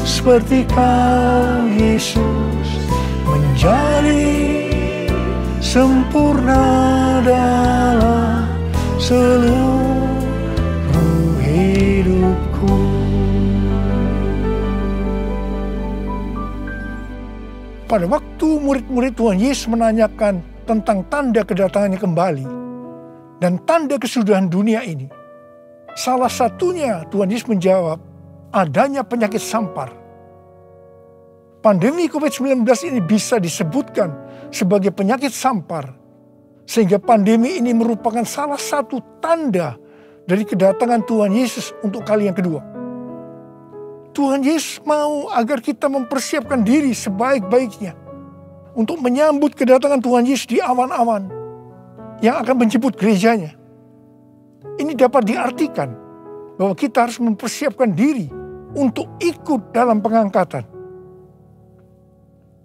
seperti Kau, Yesus, menjadi sempurna dalam seluruh hidupku. Pada waktu murid-murid Tuhan Yesus menanyakan tentang tanda kedatangannya kembali dan tanda kesudahan dunia ini, salah satunya Tuhan Yesus menjawab, adanya penyakit sampar. Pandemi COVID-19 ini bisa disebutkan sebagai penyakit sampar, sehingga pandemi ini merupakan salah satu tanda dari kedatangan Tuhan Yesus untuk kali yang kedua. Tuhan Yesus mau agar kita mempersiapkan diri sebaik-baiknya untuk menyambut kedatangan Tuhan Yesus di awan-awan yang akan menjemput gerejanya. Ini dapat diartikan bahwa kita harus mempersiapkan diri untuk ikut dalam pengangkatan.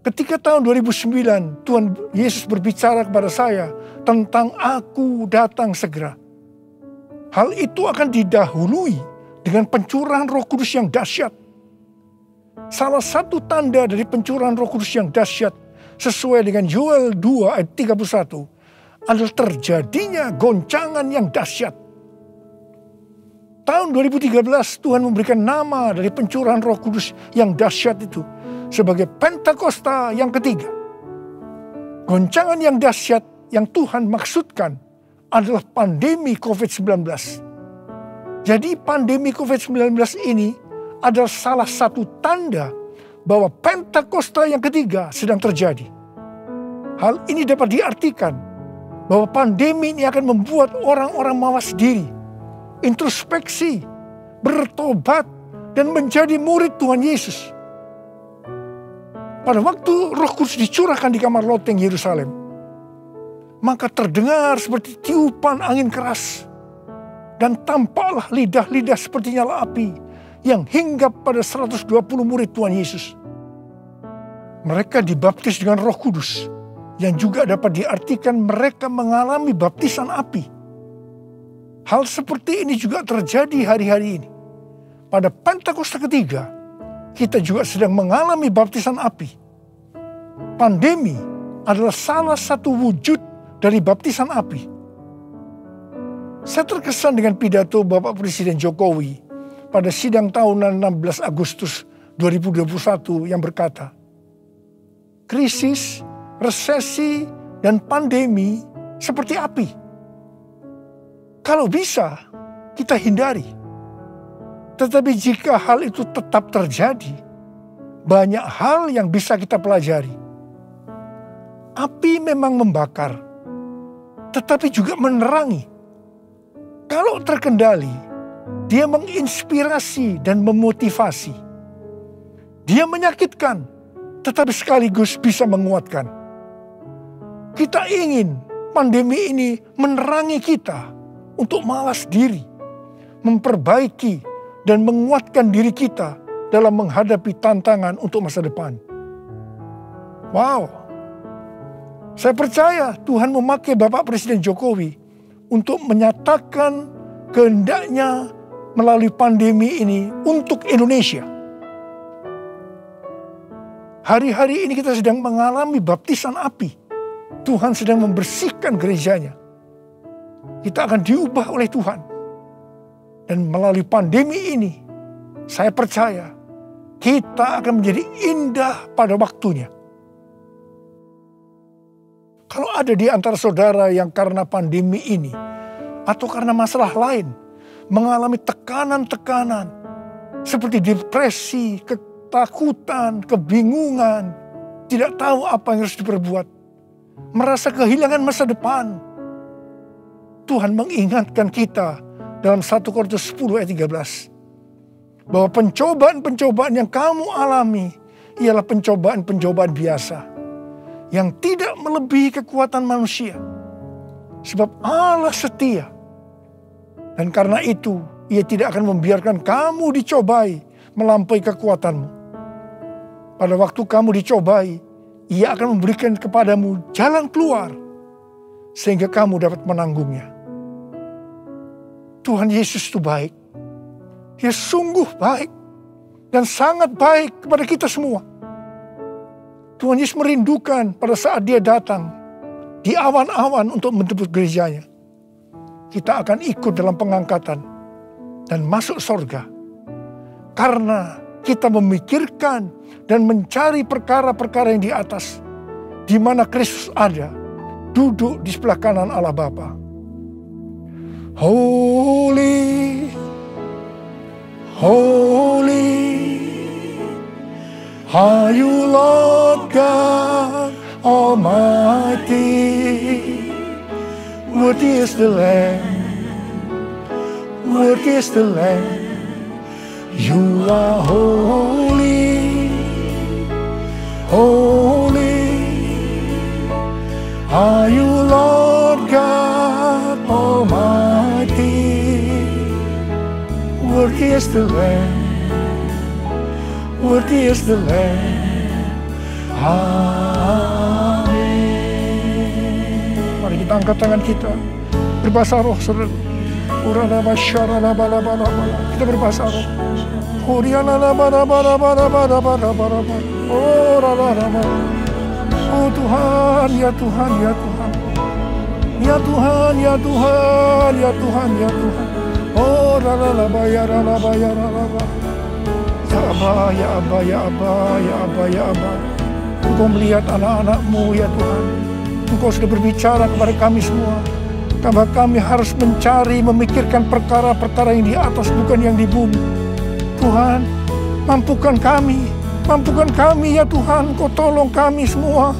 Ketika tahun 2009 Tuhan Yesus berbicara kepada saya tentang aku datang segera, hal itu akan didahului dengan pencurahan Roh Kudus yang dahsyat. Salah satu tanda dari pencurahan Roh Kudus yang dahsyat sesuai dengan Yoel 2 ayat 31 adalah terjadinya goncangan yang dahsyat. Tahun 2013 Tuhan memberikan nama dari pencurahan Roh Kudus yang dahsyat itu sebagai Pentakosta yang ketiga. Goncangan yang dahsyat yang Tuhan maksudkan adalah pandemi COVID-19. Jadi pandemi COVID-19 ini adalah salah satu tanda bahwa Pentakosta yang ketiga sedang terjadi. Hal ini dapat diartikan bahwa pandemi ini akan membuat orang-orang mawas diri, introspeksi, bertobat, dan menjadi murid Tuhan Yesus. Pada waktu Roh Kudus dicurahkan di kamar loteng Yerusalem, maka terdengar seperti tiupan angin keras, dan tampaklah lidah-lidah seperti nyala api yang hinggap pada 120 murid Tuhan Yesus. Mereka dibaptis dengan Roh Kudus, yang juga dapat diartikan mereka mengalami baptisan api. Hal seperti ini juga terjadi hari-hari ini. Pada Pentakosta ketiga, kita juga sedang mengalami baptisan api. Pandemi adalah salah satu wujud dari baptisan api. Saya terkesan dengan pidato Bapak Presiden Jokowi pada sidang tahunan 16 Agustus 2021 yang berkata, krisis, resesi, dan pandemi seperti api. Kalau bisa, kita hindari. Tetapi jika hal itu tetap terjadi, banyak hal yang bisa kita pelajari. Api memang membakar, tetapi juga menerangi. Kalau terkendali, dia menginspirasi dan memotivasi. Dia menyakitkan, tetapi sekaligus bisa menguatkan. Kita ingin pandemi ini menerangi kita untuk malas diri, memperbaiki dan menguatkan diri kita dalam menghadapi tantangan untuk masa depan. Wow, saya percaya Tuhan memakai Bapak Presiden Jokowi untuk menyatakan kehendaknya melalui pandemi ini untuk Indonesia. Hari-hari ini kita sedang mengalami baptisan api. Tuhan sedang membersihkan gerejanya. Kita akan diubah oleh Tuhan. Dan melalui pandemi ini, saya percaya kita akan menjadi indah pada waktunya. Kalau ada di antara saudara yang karena pandemi ini, atau karena masalah lain, mengalami tekanan-tekanan, seperti depresi, ketakutan, kebingungan, tidak tahu apa yang harus diperbuat, merasa kehilangan masa depan. Tuhan mengingatkan kita dalam 1 Korintus 10 ayat 13. Bahwa pencobaan-pencobaan yang kamu alami ialah pencobaan-pencobaan biasa. Yang tidak melebihi kekuatan manusia. Sebab Allah setia. Dan karena itu Ia tidak akan membiarkan kamu dicobai melampaui kekuatanmu. Pada waktu kamu dicobai, Ia akan memberikan kepadamu jalan keluar, sehingga kamu dapat menanggungnya. Tuhan Yesus itu baik. Dia sungguh baik. Dan sangat baik kepada kita semua. Tuhan Yesus merindukan pada saat Dia datang di awan-awan untuk menjemput gerejanya. Kita akan ikut dalam pengangkatan dan masuk surga. Karena kita memikirkan dan mencari perkara-perkara yang di atas, di mana Kristus ada, duduk di sebelah kanan Allah Bapa. Holy, holy, are you Lord God Almighty? Worthy is the Lamb, worthy is the Lamb. You are holy, holy, are you Lord God Almighty? Worthy is the Lamb, worthy is the Lamb. Amin. Mari kita angkat tangan kita, berbahasa roh, saudara. Kita berbahasa roh. Oh Tuhan, ya Tuhan, ya Tuhan, ya Tuhan, ya Tuhan, ya Tuhan, ya Tuhan. Oh ya Abba, ya Abba, ya Abba, ya Abba, ya Abba, ya Abba, ya Abba. Engkau melihat anak-anak-Mu ya Tuhan. Engkau sudah berbicara kepada kami semua. Karena kami harus mencari, memikirkan perkara-perkara yang di atas, bukan yang di bumi. Tuhan, mampukan kami ya Tuhan. Kau tolong kami semua.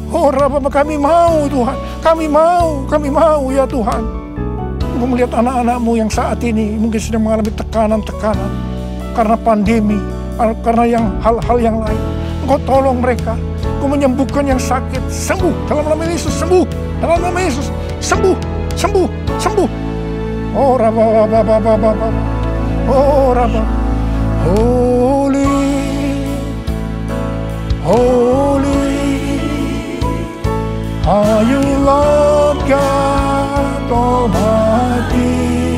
Oh Rabbah, kami mau Tuhan, kami mau ya Tuhan. Engkau melihat anak-anak-Mu yang saat ini mungkin sedang mengalami tekanan-tekanan karena pandemi, karena yang hal-hal yang lain. Engkau tolong mereka, Engkau menyembuhkan yang sakit, sembuh dalam nama Yesus, sembuh dalam nama Yesus, sembuh. Oh Rabbah, oh Rabbah, holy, holy, are you Lord God Almighty?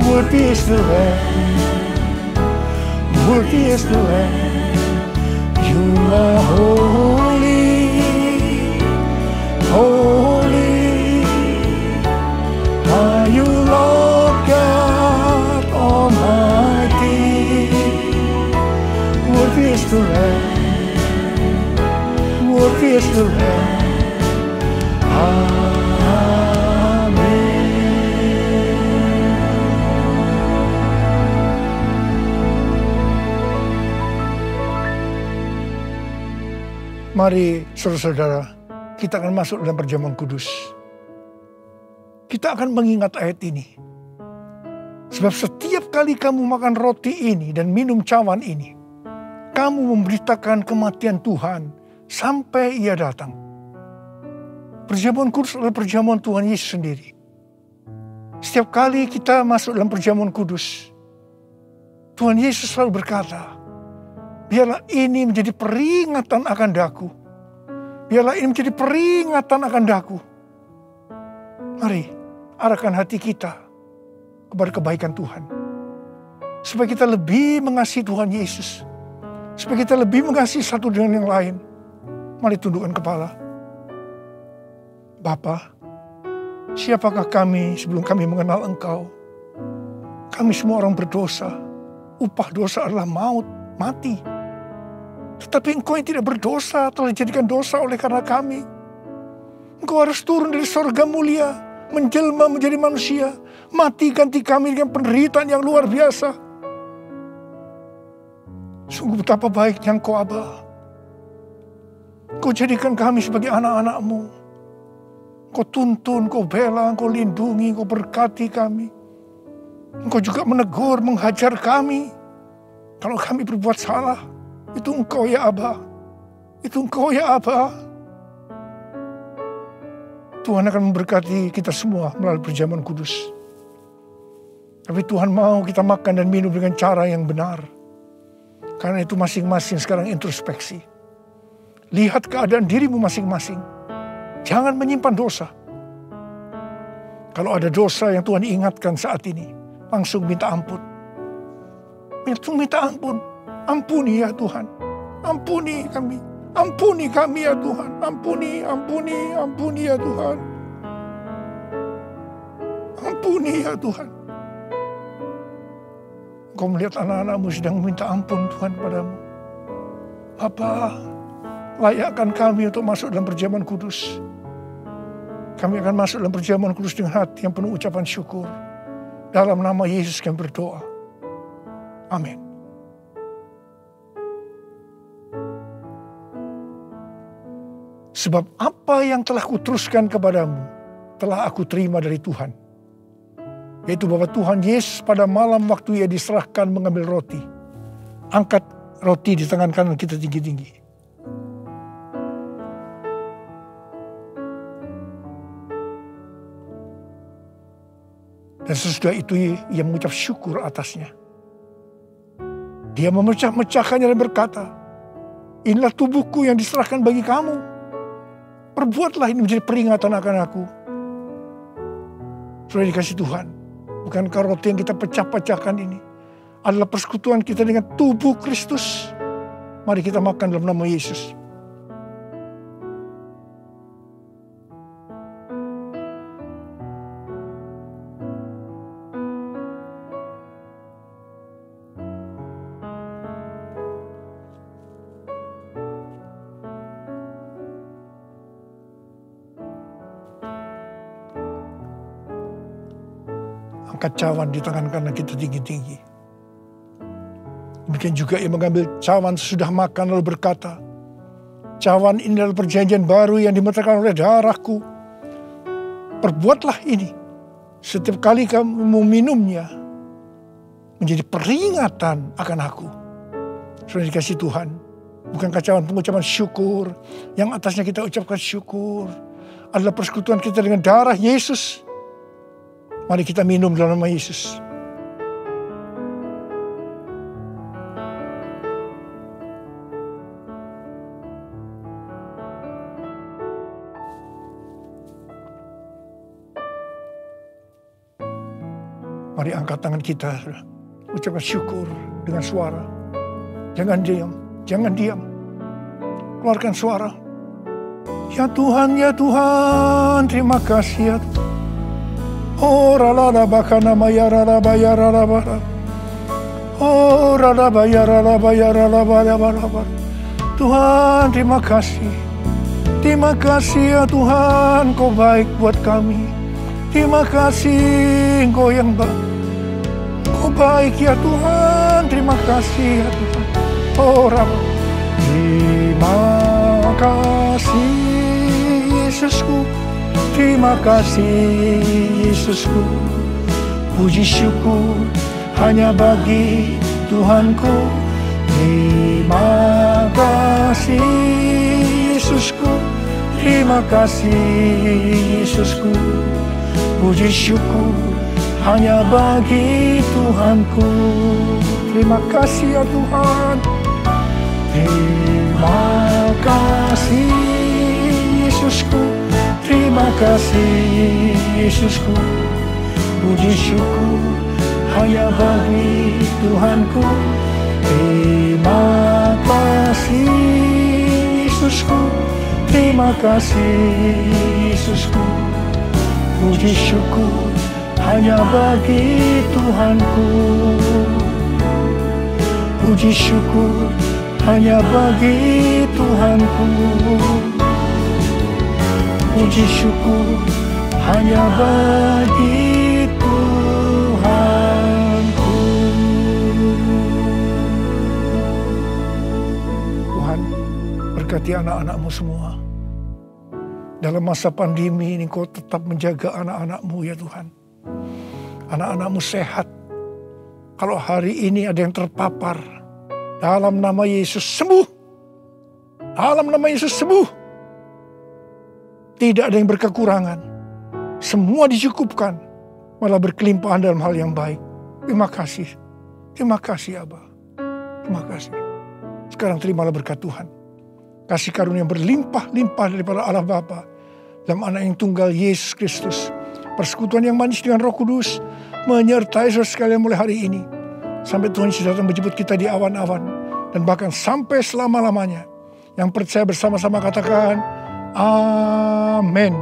Worthy is the Lamb, worthy is the Lamb. You are holy, holy, are you Lord God Almighty? Worthy is the Lamb, worthy is the Lamb. Mari saudara-saudara, kita akan masuk dalam perjamuan kudus. Kita akan mengingat ayat ini. Sebab setiap kali kamu makan roti ini dan minum cawan ini, kamu memberitakan kematian Tuhan sampai Ia datang. Perjamuan kudus adalah perjamuan Tuhan Yesus sendiri. Setiap kali kita masuk dalam perjamuan kudus, Tuhan Yesus selalu berkata, biarlah ini menjadi peringatan akan daku. Biarlah ini menjadi peringatan akan daku. Mari, arahkan hati kita kepada kebaikan Tuhan. Supaya kita lebih mengasihi Tuhan Yesus. Supaya kita lebih mengasihi satu dengan yang lain. Mari tundukkan kepala. Bapa, siapakah kami sebelum kami mengenal Engkau? Kami semua orang berdosa. Upah dosa adalah maut, mati. Tetapi Engkau yang tidak berdosa telah dijadikan dosa oleh karena kami. Engkau harus turun dari sorga mulia, menjelma menjadi manusia, mati ganti kami dengan penderitaan yang luar biasa. Sungguh betapa baiknya Engkau, Aba. Engkau jadikan kami sebagai anak-anak-Mu. Engkau tuntun, Engkau bela, Engkau lindungi, Engkau berkati kami. Engkau juga menegur, menghajar kami. Kalau kami berbuat salah, itu Engkau ya Aba. Itu Engkau ya Aba. Tuhan akan memberkati kita semua melalui perjamuan kudus. Tapi Tuhan mau kita makan dan minum dengan cara yang benar. Karena itu masing-masing sekarang introspeksi. Lihat keadaan dirimu masing-masing. Jangan menyimpan dosa. Kalau ada dosa yang Tuhan ingatkan saat ini, langsung minta ampun. Langsung minta ampun. Ampuni ya Tuhan. Ampuni kami. Ampuni kami ya Tuhan. Ampuni, ampuni, ampuni ya Tuhan. Ampuni ya Tuhan. Engkau melihat anak-anak-Mu sedang meminta ampun Tuhan padamu. Bapa, layakkan kami untuk masuk dalam perjamuan kudus. Kami akan masuk dalam perjamuan kudus dengan hati yang penuh ucapan syukur. Dalam nama Yesus kami berdoa. Amin. Sebab apa yang telah kuteruskan kepadamu, telah aku terima dari Tuhan. Yaitu bahwa Tuhan Yesus pada malam waktu Ia diserahkan mengambil roti. Angkat roti di tangan kanan kita tinggi-tinggi. Dan sesudah itu Ia mengucap syukur atasnya. Dia memecah-mecahkannya dan berkata, inilah tubuhku yang diserahkan bagi kamu. Perbuatlah ini menjadi peringatan akan aku. Sudah dikasih Tuhan. Bukankah roti yang kita pecah-pecahkan ini adalah persekutuan kita dengan tubuh Kristus? Mari kita makan dalam nama Yesus. Angkat cawan di tangan kanan kita tinggi-tinggi. Demikian juga Ia mengambil cawan sesudah makan lalu berkata, cawan ini adalah perjanjian baru yang dimeterkan oleh darahku. Perbuatlah ini setiap kali kamu meminumnya menjadi peringatan akan aku. Sudah dikasih Tuhan. Bukankah cawan pengucapan syukur yang atasnya kita ucapkan syukur adalah persekutuan kita dengan darah Yesus. Mari kita minum dalam nama Yesus. Mari angkat tangan kita, ucapkan syukur dengan suara. Jangan diam, jangan diam. Keluarkan suara. Ya Tuhan, terima kasih ya Tuhan. Oh rala bakana mayara bayara bara. Oh rala bayara bara. Tuhan terima kasih. Terima kasih ya Tuhan, Kau baik buat kami. Terima kasih Engkau yang baik. Kau baik ya Tuhan, terima kasih ya Tuhan. Oh rala. Terima kasih Yesusku. Terima kasih Yesusku, puji syukur hanya bagi Tuhanku. Terima kasih Yesusku, terima kasih Yesusku. Puji syukur hanya bagi Tuhanku. Terima kasih ya Tuhan. Terima kasih Yesusku. Terima kasih Yesusku. Puji syukur hanya bagi Tuhanku. Terima kasih Yesusku. Terima kasih Yesusku. Puji syukur hanya bagi Tuhanku. Puji syukur hanya bagi Tuhanku. Puji syukur hanya bagi Tuhanku. Tuhan, berkati anak-anak-Mu semua. Dalam masa pandemi ini Kau tetap menjaga anak-anak-Mu ya Tuhan. Anak-anak-Mu sehat. Kalau hari ini ada yang terpapar, dalam nama Yesus sembuh. Dalam nama Yesus sembuh. Tidak ada yang berkekurangan. Semua dicukupkan. Malah berkelimpahan dalam hal yang baik. Terima kasih. Terima kasih Abah. Terima kasih. Sekarang terimalah berkat Tuhan. Kasih karunia yang berlimpah-limpah daripada Allah Bapa dalam anak yang tunggal Yesus Kristus. Persekutuan yang manis dengan Roh Kudus menyertai saudara sekalian mulai hari ini. Sampai Tuhan Yesus datang menjemput kita di awan-awan. Dan bahkan sampai selama-lamanya. Yang percaya bersama-sama katakan, Amin.